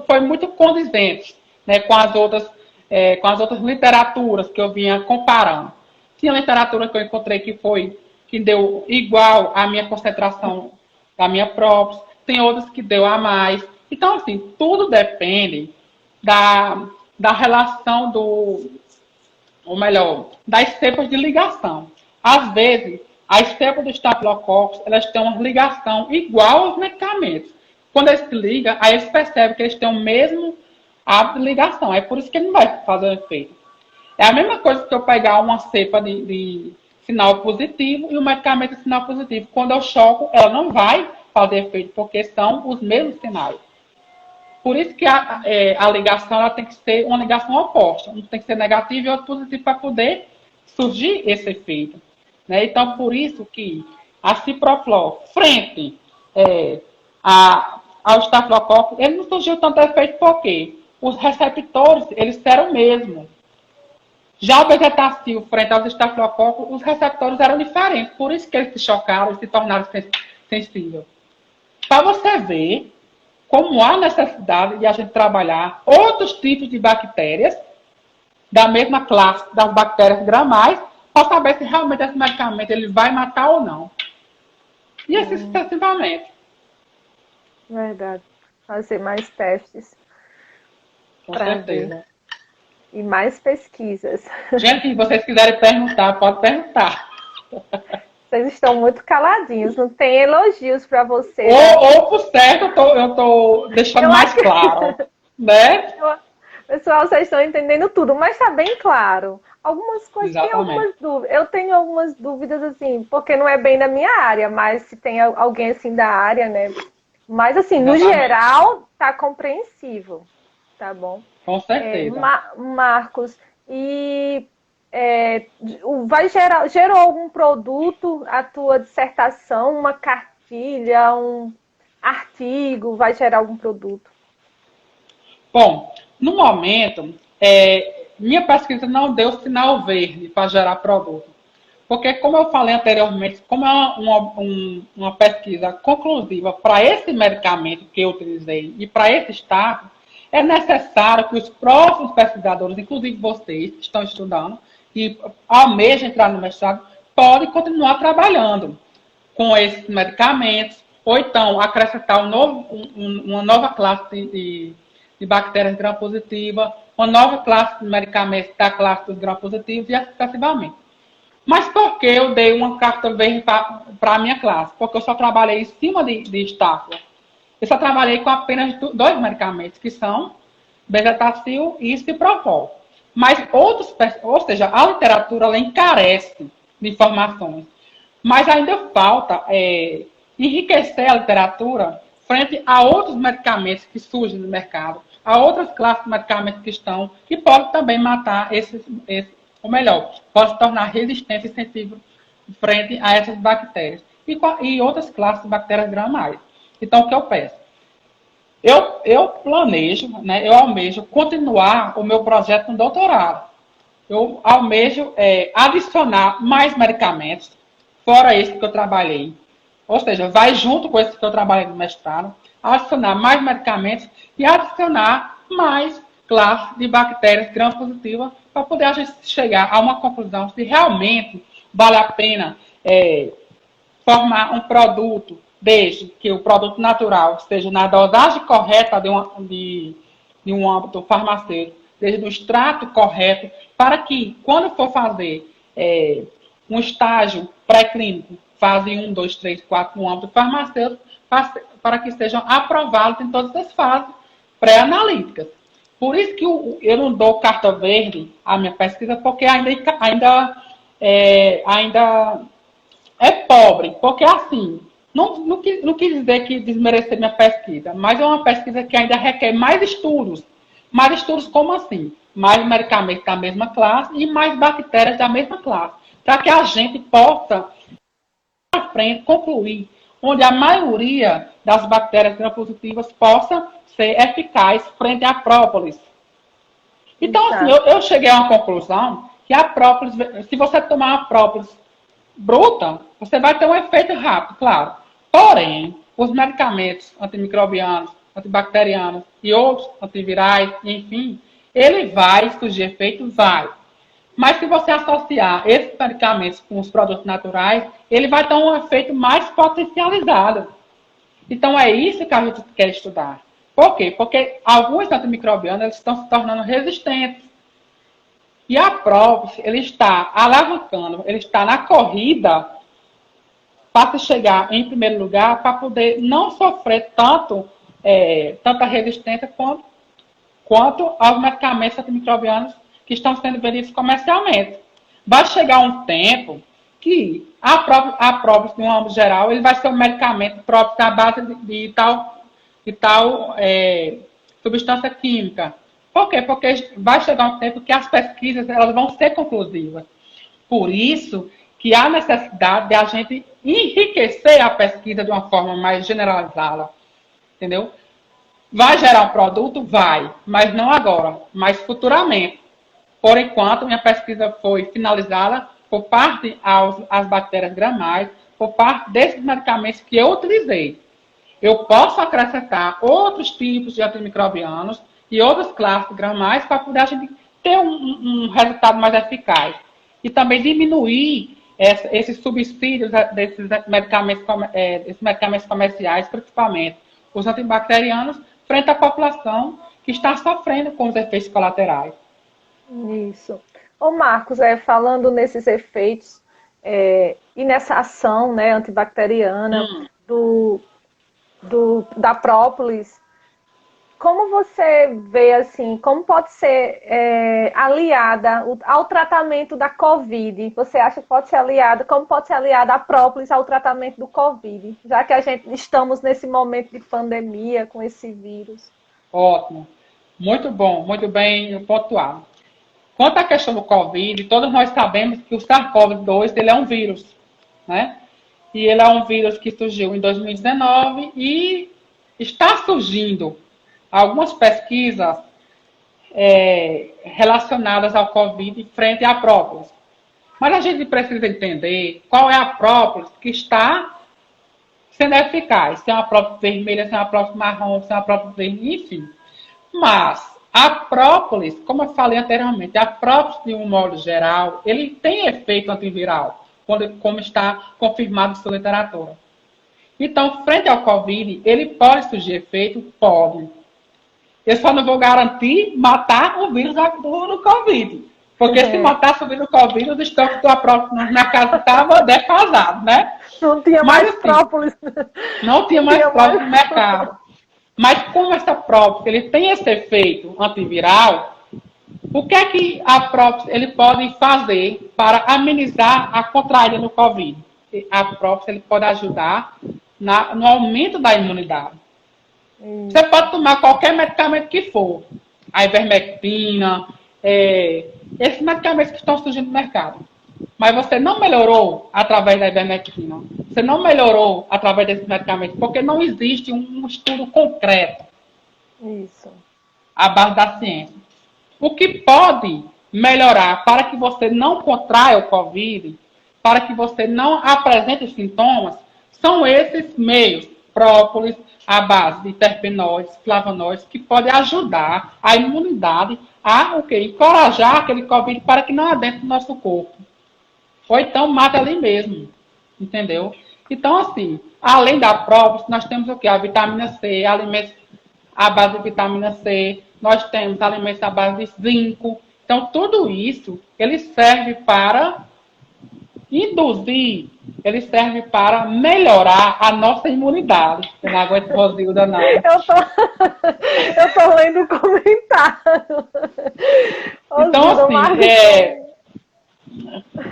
B: foram muito condizentes, né, com as outras literaturas que eu vinha comparando. Tinha literatura que eu encontrei que deu igual à minha concentração da minha própria, tem outras que deu a mais. Então, assim, tudo depende da relação ou melhor, das cepas de ligação. Às vezes, as cepas do estafilococcus, elas têm uma ligação igual aos medicamentos. Quando eles se ligam, aí eles percebem que eles têm o mesmo hábito de ligação. É por isso que ele não vai fazer efeito. É a mesma coisa que eu pegar uma cepa de sinal positivo e um medicamento de sinal positivo. Quando eu choco, ela não vai fazer efeito, porque são os mesmos sinais. Por isso que a ligação ela tem que ser uma ligação oposta. Um tem que ser negativo e outro positivo para poder surgir esse efeito. Né? Então, por isso que a ciproflor, frente ao estafilococcus, ele não surgiu tanto efeito porque os receptores, eles eram o mesmo. Já o bezetacil, frente aos estafilococcus, os receptores eram diferentes. Por isso que eles se chocaram e se tornaram sensíveis. Para você ver como há necessidade de a gente trabalhar outros tipos de bactérias da mesma classe das bactérias gram-mais para saber se realmente esse medicamento ele vai matar ou não. E assim sucessivamente.
A: Verdade. Fazer mais testes.
B: Com certeza.
A: Ver. E mais pesquisas.
B: Gente, se vocês quiserem perguntar, pode perguntar.
A: Vocês estão muito caladinhos, não tem elogios para vocês.
B: Ou por certo, eu tô deixando mais claro. Né?
A: Pessoal, vocês estão entendendo tudo, mas está bem claro. Algumas coisas, tem algumas dúvidas. Eu tenho algumas dúvidas, assim, porque não é bem da minha área, mas se tem alguém assim da área, né? Mas, assim, no geral, tá compreensível. Tá bom?
B: Com certeza.
A: Marcos, e gerou algum produto a tua dissertação, uma cartilha, um artigo, vai gerar algum produto?
B: Bom, no momento, minha pesquisa não deu sinal verde para gerar produto. Porque, como eu falei anteriormente, como é uma pesquisa conclusiva para esse medicamento que eu utilizei e para esse estado, é necessário que os próximos pesquisadores, inclusive vocês que estão estudando e almejam entrar no mestrado, podem continuar trabalhando com esses medicamentos, ou então acrescentar uma nova classe de bactérias gram-positivas, uma nova classe de medicamentos da classe dos gram-positivos e assim sucessivamente. Mas por que eu dei uma carta verde para a minha classe? Porque eu só trabalhei em cima de estáfila. Eu só trabalhei com apenas 2 medicamentos, que são bezetacil e ciprofol. Mas ou seja, a literatura ela encarece de informações. Mas ainda falta enriquecer a literatura frente a outros medicamentos que surgem no mercado, a outras classes de medicamentos que estão, que podem também matar ou melhor, pode se tornar resistente e sensível frente a essas bactérias. E outras classes de bactérias gram-mais. Então, o que eu peço? Eu planejo, né, eu almejo continuar o meu projeto no doutorado. Eu almejo adicionar mais medicamentos, fora esse que eu trabalhei. Ou seja, vai junto com esse que eu trabalhei no mestrado, adicionar mais medicamentos e adicionar mais classes de bactérias gram-positivas para poder a gente chegar a uma conclusão se realmente vale a pena formar um produto, desde que o produto natural esteja na dosagem correta de um âmbito farmacêutico, desde o extrato correto, para que, quando for fazer um estágio pré-clínico, fase 1, 2, 3, 4, no âmbito farmacêutico, para que sejam aprovados em todas as fases pré-analíticas. Por isso que eu não dou carta verde à minha pesquisa, porque ainda é pobre. Porque, assim, não quis dizer que desmerecer minha pesquisa, mas é uma pesquisa que ainda requer mais estudos. Mais estudos como assim? Mais medicamentos da mesma classe e mais bactérias da mesma classe. Para que a gente possa, à frente, concluir onde a maioria das bactérias gram-positivas possa ser eficaz frente à própolis. Então, assim, eu cheguei a uma conclusão que a própolis, se você tomar a própolis bruta, você vai ter um efeito rápido, claro. Porém, os medicamentos antimicrobianos, antibacterianos e outros antivirais, enfim, ele vai surgir efeito? Vai. Mas se você associar esses medicamentos com os produtos naturais, ele vai ter um efeito mais potencializado. Então é isso que a gente quer estudar. Por quê? Porque alguns antimicrobianos eles estão se tornando resistentes. E a própolis, ele está alavancando, ele está na corrida para se chegar em primeiro lugar, para poder não sofrer tanta resistência quanto aos medicamentos antimicrobianos que estão sendo vendidos comercialmente. Vai chegar um tempo que a própolis, de um âmbito geral, ele vai ser um medicamento próprio à base de tal substância química. Por quê? Porque vai chegar um tempo que as pesquisas elas vão ser conclusivas. Por isso que há necessidade de a gente enriquecer a pesquisa de uma forma mais generalizada. Entendeu? Vai gerar um produto? Vai. Mas não agora, mas futuramente. Por enquanto, minha pesquisa foi finalizada por parte às bactérias gram-mais, por parte desses medicamentos que eu utilizei. Eu posso acrescentar outros tipos de antimicrobianos e outras classes gram-mais para poder a gente ter um resultado mais eficaz. E também diminuir esses subsídios desses medicamentos comerciais, principalmente os antibacterianos, frente à população que está sofrendo com os efeitos colaterais.
A: Isso. Ô Marcos, falando nesses efeitos e nessa ação, né, antibacteriana da própolis, como você vê, assim, como pode ser aliada ao tratamento da Covid? Você acha que pode ser aliada? Como pode ser aliada a própolis ao tratamento do Covid? Já que estamos nesse momento de pandemia com esse vírus.
B: Ótimo. Muito bom, muito bem pontuado. Quanto à questão do Covid, todos nós sabemos que o SARS-CoV-2 ele é um vírus, né? E ele é um vírus que surgiu em 2019 e está surgindo algumas pesquisas relacionadas ao Covid frente à própolis. Mas a gente precisa entender qual é a própolis que está sendo eficaz. Se é uma própolis vermelha, se é uma própolis marrom, se é uma própolis verde, enfim. Mas a própolis, como eu falei anteriormente, a própolis, de um modo geral, ele tem efeito antiviral, como está confirmado em sua literatura. Então, frente ao Covid, ele pode surgir efeito? Pode. Eu só não vou garantir matar o vírus do Covid. Porque se matasse o vírus do Covid, os estoques da própolis na casa estavam defasados, né?
A: Não tinha mais própolis.
B: Não tinha mais própolis no mercado. Mas como essa própolis ele tem esse efeito antiviral, o que é que a própolis ele pode fazer para amenizar a contraída no Covid? A própolis ele pode ajudar no aumento da imunidade. Você pode tomar qualquer medicamento que for, a ivermectina, esses medicamentos que estão surgindo no mercado. Mas você não melhorou através da ivermectina. Você não melhorou através desses medicamentos, porque não existe um estudo concreto à base da ciência. O que pode melhorar para que você não contraia o Covid, para que você não apresente sintomas, são esses meios, própolis, à base de terpenoides, flavonoides, que podem ajudar a imunidade a encorajar aquele Covid para que não adentre no nosso corpo. Ou então mata ali mesmo, entendeu? Então, assim, além da própolis, nós temos o quê? A vitamina C, alimentos à base de vitamina C, nós temos alimentos à base de zinco. Então, tudo isso, ele serve para induzir, ele serve para melhorar a nossa imunidade. Eu não aguento Rosilda, não. Eu
A: tô lendo o comentário.
B: Então, assim,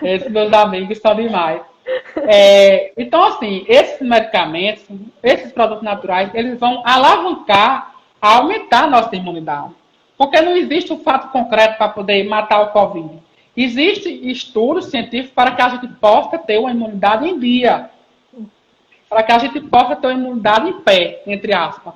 B: esses meus amigos são demais. Então, assim, esses medicamentos, esses produtos naturais, eles vão alavancar, aumentar a nossa imunidade. Porque não existe um fato concreto para poder matar o Covid. Existem estudos científicos para que a gente possa ter uma imunidade em dia. Para que a gente possa ter uma imunidade em pé, entre aspas.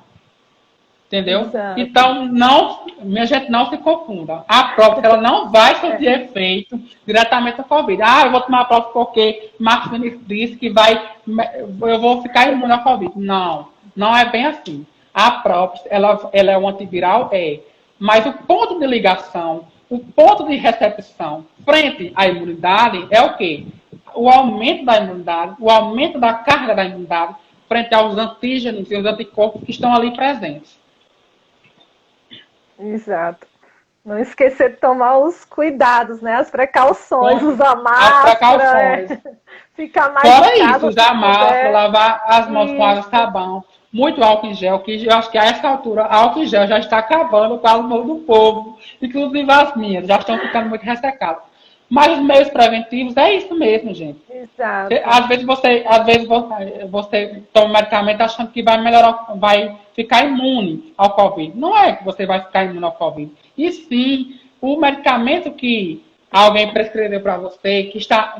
B: Entendeu?
A: Exato.
B: Então, não, minha gente, não se confunda. A própria, ela não vai surtir efeito diretamente do Covid. Ah, eu vou tomar a própria porque Marcos Vinícius disse que eu vou ficar imune ao Covid. Não, não é bem assim. A própria, ela é um antiviral? É. Mas o ponto de ligação, o ponto de recepção frente à imunidade é o quê? O aumento da imunidade, o aumento da carga da imunidade frente aos antígenos e os anticorpos que estão ali presentes.
A: Exato. Não esquecer de tomar os cuidados, né? As precauções, usar máscara, ficar mais
B: fora
A: em casa,
B: isso, usar máscara, lavar as mãos com água e
A: Isso.
B: sabão, muito álcool em gel, que eu acho que a essa altura álcool em gel já está acabando com as mãos do povo, inclusive as minhas, já estão ficando muito ressecadas. Mas os meios preventivos é isso mesmo, gente.
A: Exato.
B: Às vezes você toma medicamento achando que vai melhorar, vai ficar imune ao Covid. Não é que você vai ficar imune ao Covid. E sim, o medicamento que alguém prescreveu para você,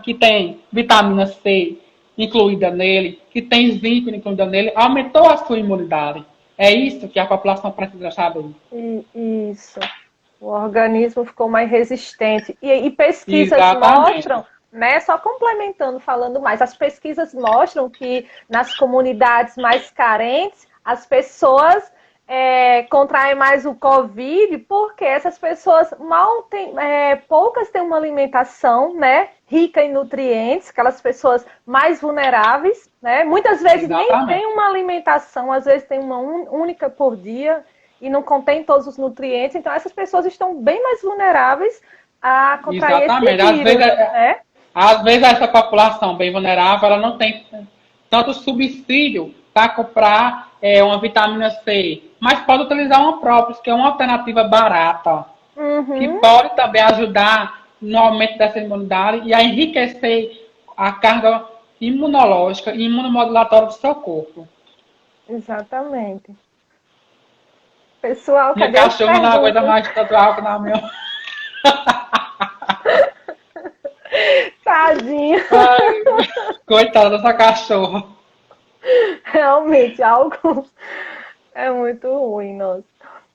B: que tem vitamina C incluída nele, que tem zinco incluída nele, aumentou a sua imunidade. É isso que a população precisa saber.
A: Isso. O organismo ficou mais resistente. E pesquisas
B: Exatamente.
A: mostram, né, só complementando, falando mais, as pesquisas mostram que nas comunidades mais carentes, as pessoas contraem mais o Covid, porque essas pessoas mal têm, poucas têm uma alimentação, né, rica em nutrientes, aquelas pessoas mais vulneráveis, né, muitas vezes
B: Exatamente.
A: nem tem uma alimentação, às vezes tem uma única por dia, e não contém todos os nutrientes, então essas pessoas estão bem mais vulneráveis a contrair
B: Exatamente.
A: esse vírus, né?
B: Às vezes essa população bem vulnerável, ela não tem tanto subsídio para comprar uma vitamina C, mas pode utilizar uma própria, que é uma alternativa barata, que pode também ajudar no aumento dessa imunidade e a enriquecer a carga imunológica e imunomodulatória do seu corpo.
A: Exatamente. Pessoal,
B: Minha
A: cadê as
B: cachorra não
A: perguntas?
B: aguenta mais tanto álcool na minha.
A: Tadinha.
B: Ai, coitada dessa cachorra.
A: Realmente, algo é muito ruim, nossa.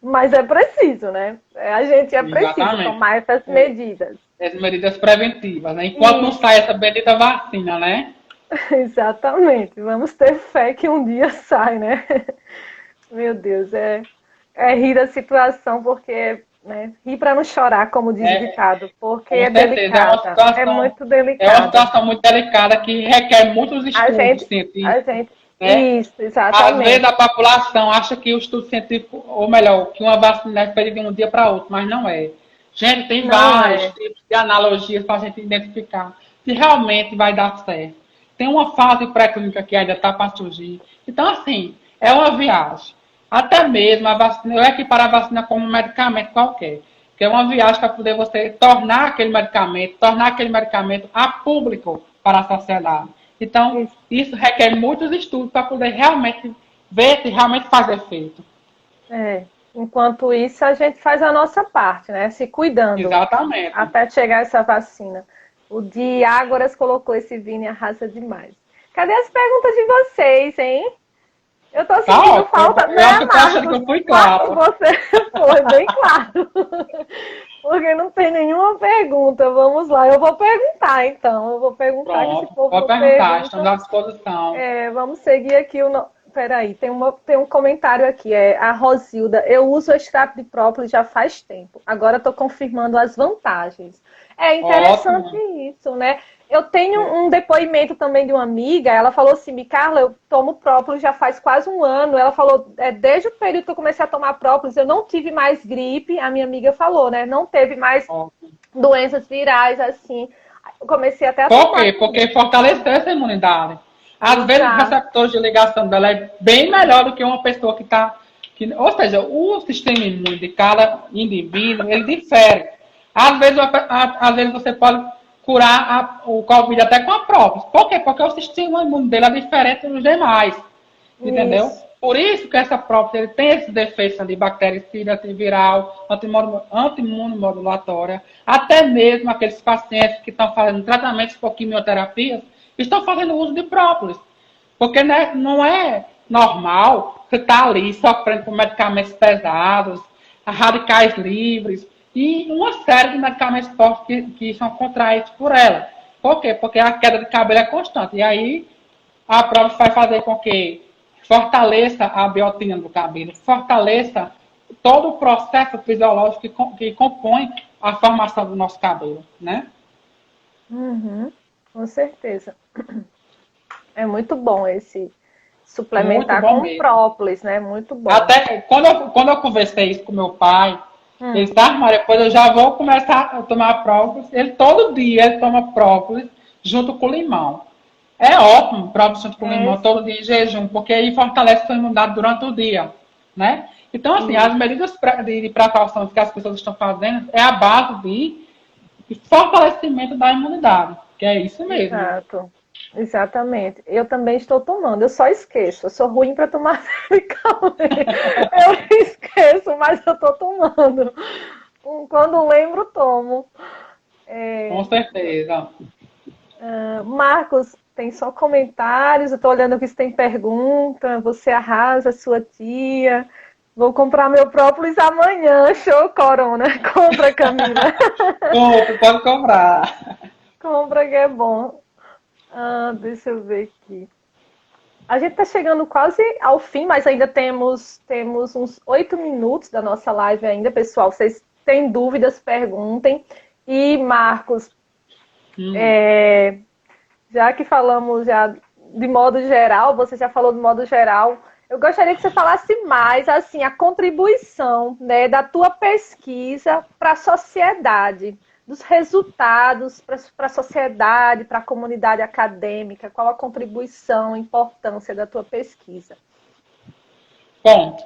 A: Mas é preciso, né? A gente é preciso
B: Exatamente.
A: tomar essas medidas.
B: As medidas preventivas, né? Enquanto não sai essa bendita vacina, né?
A: Exatamente. Vamos ter fé que um dia sai, né? Meu Deus, é rir da situação, porque, né, rir para não chorar, como diz o ditado, porque é delicada, é muito delicada.
B: É uma situação muito delicada que requer muitos estudos científicos.
A: Isso, exatamente.
B: Às vezes a população acha que o estudo científico, ou melhor, que uma vacina é feita de um dia para outro, mas não é. Gente, tem vários tipos de analogias para a gente identificar se realmente vai dar certo. Tem uma fase pré-clínica que ainda está para surgir. Então, assim, é uma viagem. Até mesmo a vacina, eu equiparo a vacina como um medicamento qualquer. Que é uma viagem para poder você tornar aquele medicamento a público para a sociedade. Então, isso requer muitos estudos para poder realmente ver se realmente faz efeito.
A: Enquanto isso, a gente faz a nossa parte, né? Se cuidando.
B: Exatamente.
A: Até chegar essa vacina. O Diágoras colocou esse Vini arrasa demais. Cadê as perguntas de vocês, hein? Eu tô sentindo falta, né,
B: Marcos? Que eu fui claro.
A: Você foi bem claro. Porque não tem nenhuma pergunta. Vamos lá, eu vou perguntar, então. Eu vou perguntar.
B: Pronto,
A: que esse povo
B: pode perguntar, estamos à disposição.
A: Vamos seguir aqui o... Peraí, tem um comentário aqui. A Rosilda. Eu uso o extrato de própolis já faz tempo. Agora estou confirmando as vantagens. É interessante isso, né? Eu tenho um depoimento também de uma amiga, ela falou assim, Carla, eu tomo própolis já faz quase um ano. Ela falou, desde o período que eu comecei a tomar própolis, eu não tive mais gripe, a minha amiga falou, né? Não teve mais doenças virais, assim. Eu comecei até a tomar.
B: Por quê? Porque fortaleceu essa imunidade. Às vezes os receptores de ligação dela é bem melhor do que uma pessoa que está... Ou seja, o sistema imune de cada indivíduo, ele difere. Às vezes você pode curar o Covid até com a própria. Por quê? Porque o sistema imune dele é diferente dos demais. Entendeu? Isso. Por isso que essa própria ele tem esses defeitos ali, bactericida, antiviral, antiimunomodulatória. Até mesmo aqueles pacientes que estão fazendo tratamentos por quimioterapias estão fazendo uso de própolis. Porque não normal, você está ali sofrendo com medicamentos pesados, radicais livres e uma série de medicamentos fortes que são contraídos por ela. Por quê? Porque a queda de cabelo é constante. E aí a própria vai fazer com que fortaleça a biotina do cabelo, fortaleça todo o processo fisiológico que compõe a formação do nosso cabelo, né?
A: Uhum, com certeza. É muito bom esse
B: Muito
A: suplementar
B: bom
A: com
B: mesmo.
A: própolis, né? Muito bom.
B: Até quando eu conversei isso com meu pai, ele
A: Hum,
B: disse, Maria, depois eu já vou começar a tomar própolis. Ele todo dia ele toma própolis junto com limão. É ótimo, própolis junto com
A: é
B: limão, todo dia em jejum, porque aí fortalece a sua imunidade durante o dia, né? Então, assim, as
A: isso.
B: medidas de precaução que as pessoas estão fazendo é a base de fortalecimento da imunidade, que é isso mesmo.
A: Exato. Exatamente. Eu também estou tomando, eu só esqueço. Eu sou ruim para tomar medicamento. Eu esqueço, mas eu estou tomando. Quando lembro, tomo.
B: Com certeza.
A: Marcos, tem só comentários. Eu estou olhando aqui se tem pergunta. Você arrasa, sua tia. Vou comprar meu própolis amanhã. Show, Corona. Compra, Camila.
B: Pode comprar.
A: Compra que é bom. Deixa eu ver aqui. A gente está chegando quase ao fim, mas ainda temos uns 8 minutos da nossa live ainda, pessoal. Vocês têm dúvidas, perguntem. E, Marcos, já que falamos já de modo geral, você já falou de modo geral, eu gostaria que você falasse mais, assim, a contribuição, né, da tua pesquisa para a sociedade, dos resultados para a sociedade, para a comunidade acadêmica, qual a contribuição, a importância da tua pesquisa?
B: Bom,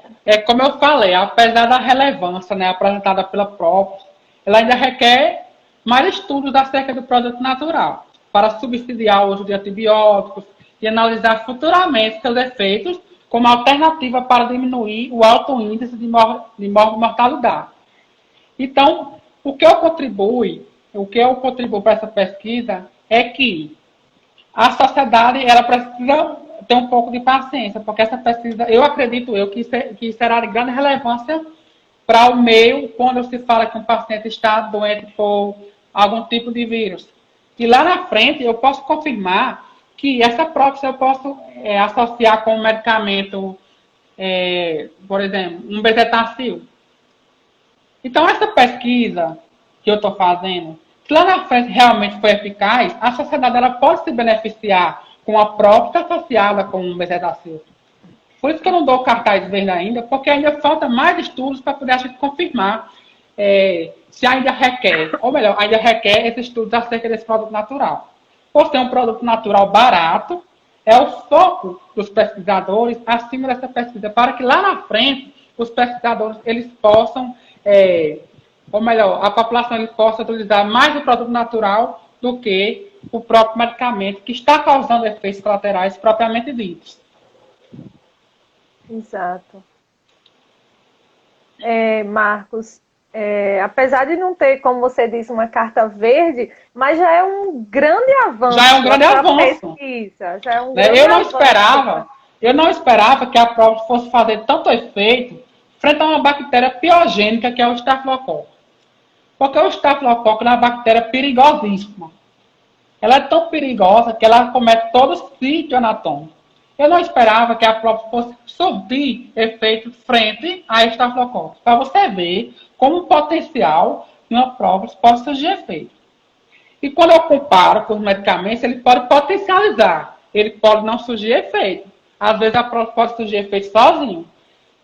B: como eu falei, apesar da relevância, né, apresentada pela própria, ela ainda requer mais estudos acerca do produto natural, para subsidiar o uso de antibióticos e analisar futuramente seus efeitos como alternativa para diminuir o alto índice de mortalidade. Então, o que eu contribuo para essa pesquisa é que a sociedade ela precisa ter um pouco de paciência, porque essa pesquisa, eu acredito que será de grande relevância para o meio quando se fala que um paciente está doente por algum tipo de vírus. E lá na frente eu posso confirmar que essa prótese eu posso associar com um medicamento, por exemplo, um bezetacil. Então, essa pesquisa que eu estou fazendo, se lá na frente realmente foi eficaz, a sociedade ela pode se beneficiar com a própria associada com o bezetacil. Por isso que eu não dou cartaz verde ainda, porque ainda falta mais estudos para poder a gente confirmar se ainda requer, ou melhor, ainda requer esses estudos acerca desse produto natural. Por ser um produto natural barato, é o foco dos pesquisadores acima dessa pesquisa, para que lá na frente os pesquisadores eles possam, ou melhor, a população ele possa utilizar mais o produto natural do que o próprio medicamento que está causando efeitos colaterais propriamente ditos.
A: Exato. Marcos, apesar de não ter, como você disse, uma carta verde, mas já é um grande avanço.
B: Já é um grande avanço.
A: Pesquisa, já é um grande
B: eu não esperava que a prova fosse fazer tanto efeito frente a uma bactéria piogênica que é o estafilococo. Porque o estafilococo é uma bactéria perigosíssima. Ela é tão perigosa que ela comete todo o sítio anatômico. Eu não esperava que a prova fosse surtir efeito frente a estafilococo. Para você ver como o potencial de uma prova pode surgir efeito. E quando eu comparo com os medicamentos, ele pode potencializar. Ele pode não surgir efeito. Às vezes a prova pode surgir efeito sozinho.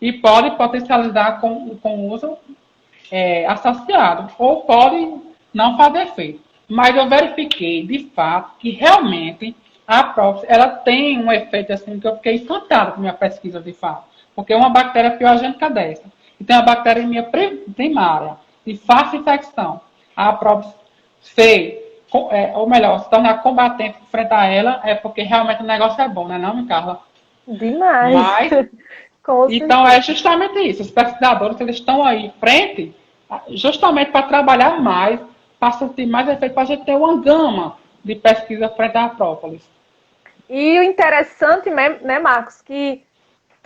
B: E pode potencializar com o uso associado. Ou pode não fazer efeito. Mas eu verifiquei, de fato, que realmente a própria, ela tem um efeito assim que eu fiquei encantado com a minha pesquisa, de fato. Porque é uma bactéria piogênica dessa. E tem uma bactéria minha primária, de fácil infecção. A própria ou melhor, se tornar combatente frente a ela, é porque realmente o negócio é bom, né, não, Carla?
A: Demais.
B: Mas, então é justamente isso. Os pesquisadores eles estão aí frente, justamente para trabalhar mais, para sentir mais efeito, para a gente ter uma gama de pesquisa frente à própolis.
A: E o interessante, né, Marcos, que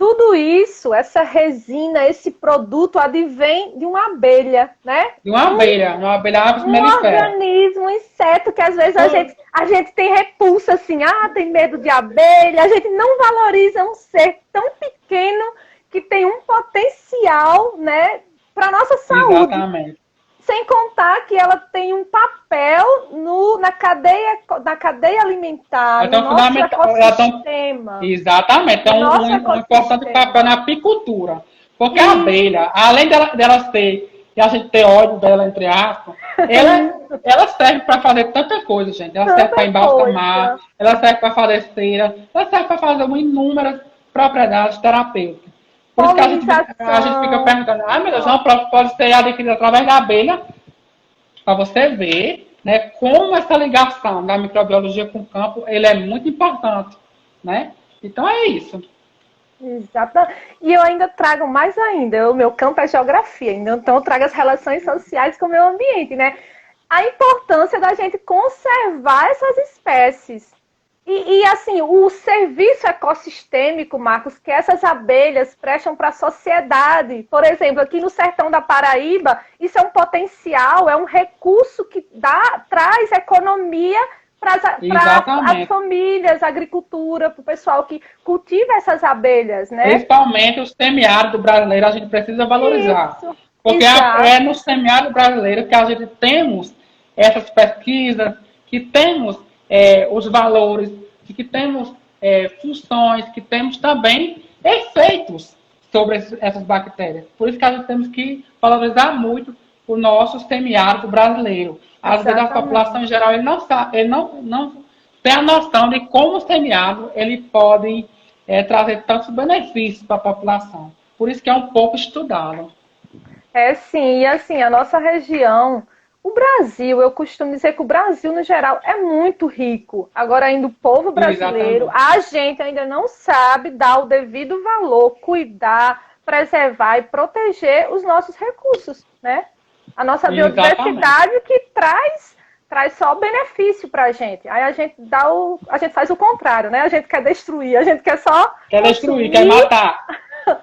A: tudo isso, essa resina, esse produto advém de uma abelha, né?
B: De uma abelha Apis
A: Um
B: mellifera.
A: organismo, um inseto que às vezes a gente tem repulsa assim, tem medo de abelha, a gente não valoriza um ser tão pequeno que tem um potencial, né, para nossa saúde.
B: Exatamente.
A: Sem contar que ela tem um papel na cadeia alimentar, no nosso ecossistema.
B: Exatamente, tem um importante papel na apicultura. Porque a abelha, além dela ter, e a gente ter ódio dela, entre aspas, ela serve para fazer tanta coisa, gente. Ela serve para embalsamar, ela serve para fazer cera, ela serve para fazer inúmeras propriedades terapêuticas. Por isso que a gente fica perguntando, meu Deus, uma própria pode ser adquirida através da abelha, para você ver, né, como essa ligação da microbiologia com o campo, ele é muito importante, né? Então é isso.
A: Exato. E eu ainda trago mais ainda, o meu campo é geografia, então eu trago as relações sociais com o meio ambiente, né? A importância da gente conservar essas espécies. E assim, o serviço ecossistêmico, Marcos, que essas abelhas prestam para a sociedade. Por exemplo, aqui no sertão da Paraíba, isso é um potencial, é um recurso que traz economia para as famílias, a agricultura, para o pessoal que cultiva essas abelhas, né?
B: Principalmente o semiárido brasileiro, a gente precisa valorizar. Isso, porque é no semiárido brasileiro que a gente temos essas pesquisas, que temos os valores, que temos funções, que temos também efeitos sobre essas bactérias. Por isso que a gente temos que valorizar muito o nosso semiárido brasileiro. Às vezes a população em geral ele não tem a noção de como o semiárido ele pode trazer tantos benefícios para a população. Por isso que é um pouco estudado.
A: Sim, e assim, a nossa região, o Brasil, eu costumo dizer que o Brasil, no geral, é muito rico. Agora, ainda o povo brasileiro, a gente ainda não sabe dar o devido valor, cuidar, preservar e proteger os nossos recursos, né? A nossa biodiversidade que traz só benefício para a gente. Aí a gente faz o contrário, né? A gente quer destruir, a gente quer só...
B: Quer destruir, quer matar.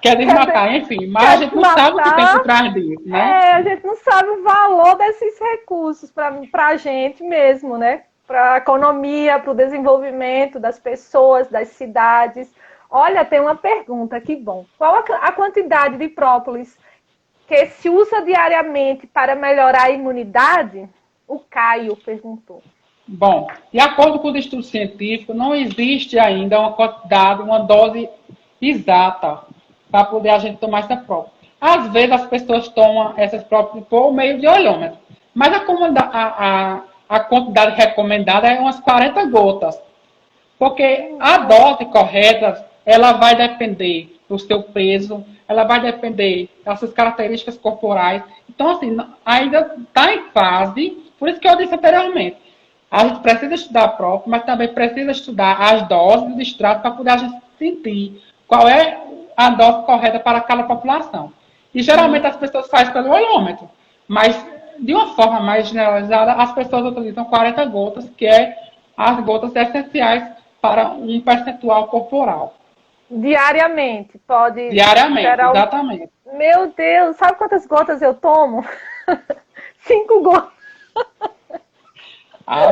B: Quer desmatar, enfim, mas a gente não sabe o que tem por trás disso, né?
A: A gente não sabe o valor desses recursos para a gente mesmo, né? Para a economia, para o desenvolvimento das pessoas, das cidades. Olha, tem uma pergunta, que bom. Qual a quantidade de própolis que se usa diariamente para melhorar a imunidade? O Caio perguntou.
B: Bom, de acordo com o estudo científico, não existe ainda uma quantidade, uma dose exata para poder a gente tomar essa própria. Às vezes as pessoas tomam essas próprias por meio de olhômetro, mas a quantidade recomendada é umas 40 gotas, porque a dose correta ela vai depender do seu peso, ela vai depender das suas características corporais. Então, assim, ainda está em fase, por isso que eu disse anteriormente, a gente precisa estudar a própria, mas também precisa estudar as doses de extrato para poder a gente sentir qual é a dose correta para cada população. E geralmente as pessoas fazem pelo olhômetro, mas de uma forma mais generalizada, as pessoas utilizam 40 gotas, que é as gotas essenciais para um percentual corporal.
A: Diariamente, pode...
B: Diariamente, exatamente.
A: Meu Deus, sabe quantas gotas eu tomo? 5 gotas.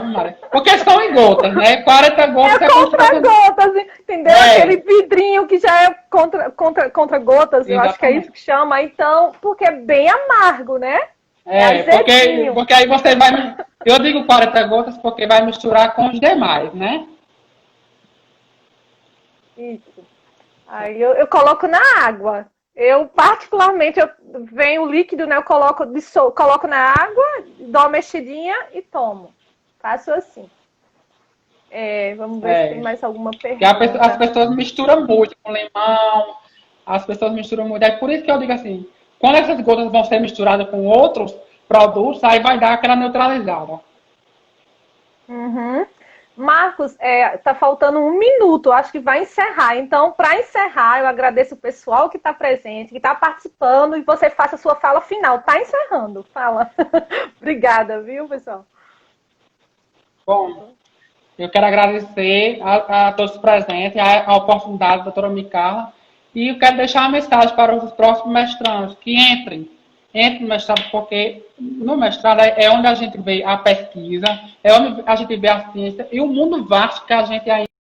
B: Maria. Porque são em gotas, né? 40 gotas
A: é contra gotas, entendeu? Aquele vidrinho que já é contra gotas, eu acho que é isso que chama. Então, porque é bem amargo, né?
B: Porque aí você vai... Eu digo 40 gotas porque vai misturar com os demais, né?
A: Isso. Aí eu coloco na água. Eu, particularmente, venho o líquido, né? Eu coloco na água, dou uma mexidinha e tomo. Faço assim. Vamos ver se tem mais alguma pergunta.
B: As pessoas misturam muito com limão, as pessoas misturam muito. É por isso que eu digo assim, quando essas gotas vão ser misturadas com outros produtos, aí vai dar aquela neutralizada.
A: Uhum. Marcos, tá faltando 1 minuto, acho que vai encerrar. Então, para encerrar, eu agradeço o pessoal que está presente, que está participando, e você faça a sua fala final. Tá encerrando, fala. Obrigada, viu, pessoal?
B: Bom, eu quero agradecer a todos os presentes, a oportunidade, doutora Micarla, E eu quero deixar uma mensagem para os próximos mestrandos, que entrem no mestrado, porque no mestrado é onde a gente vê a pesquisa, é onde a gente vê a ciência e o mundo vasto que a gente ainda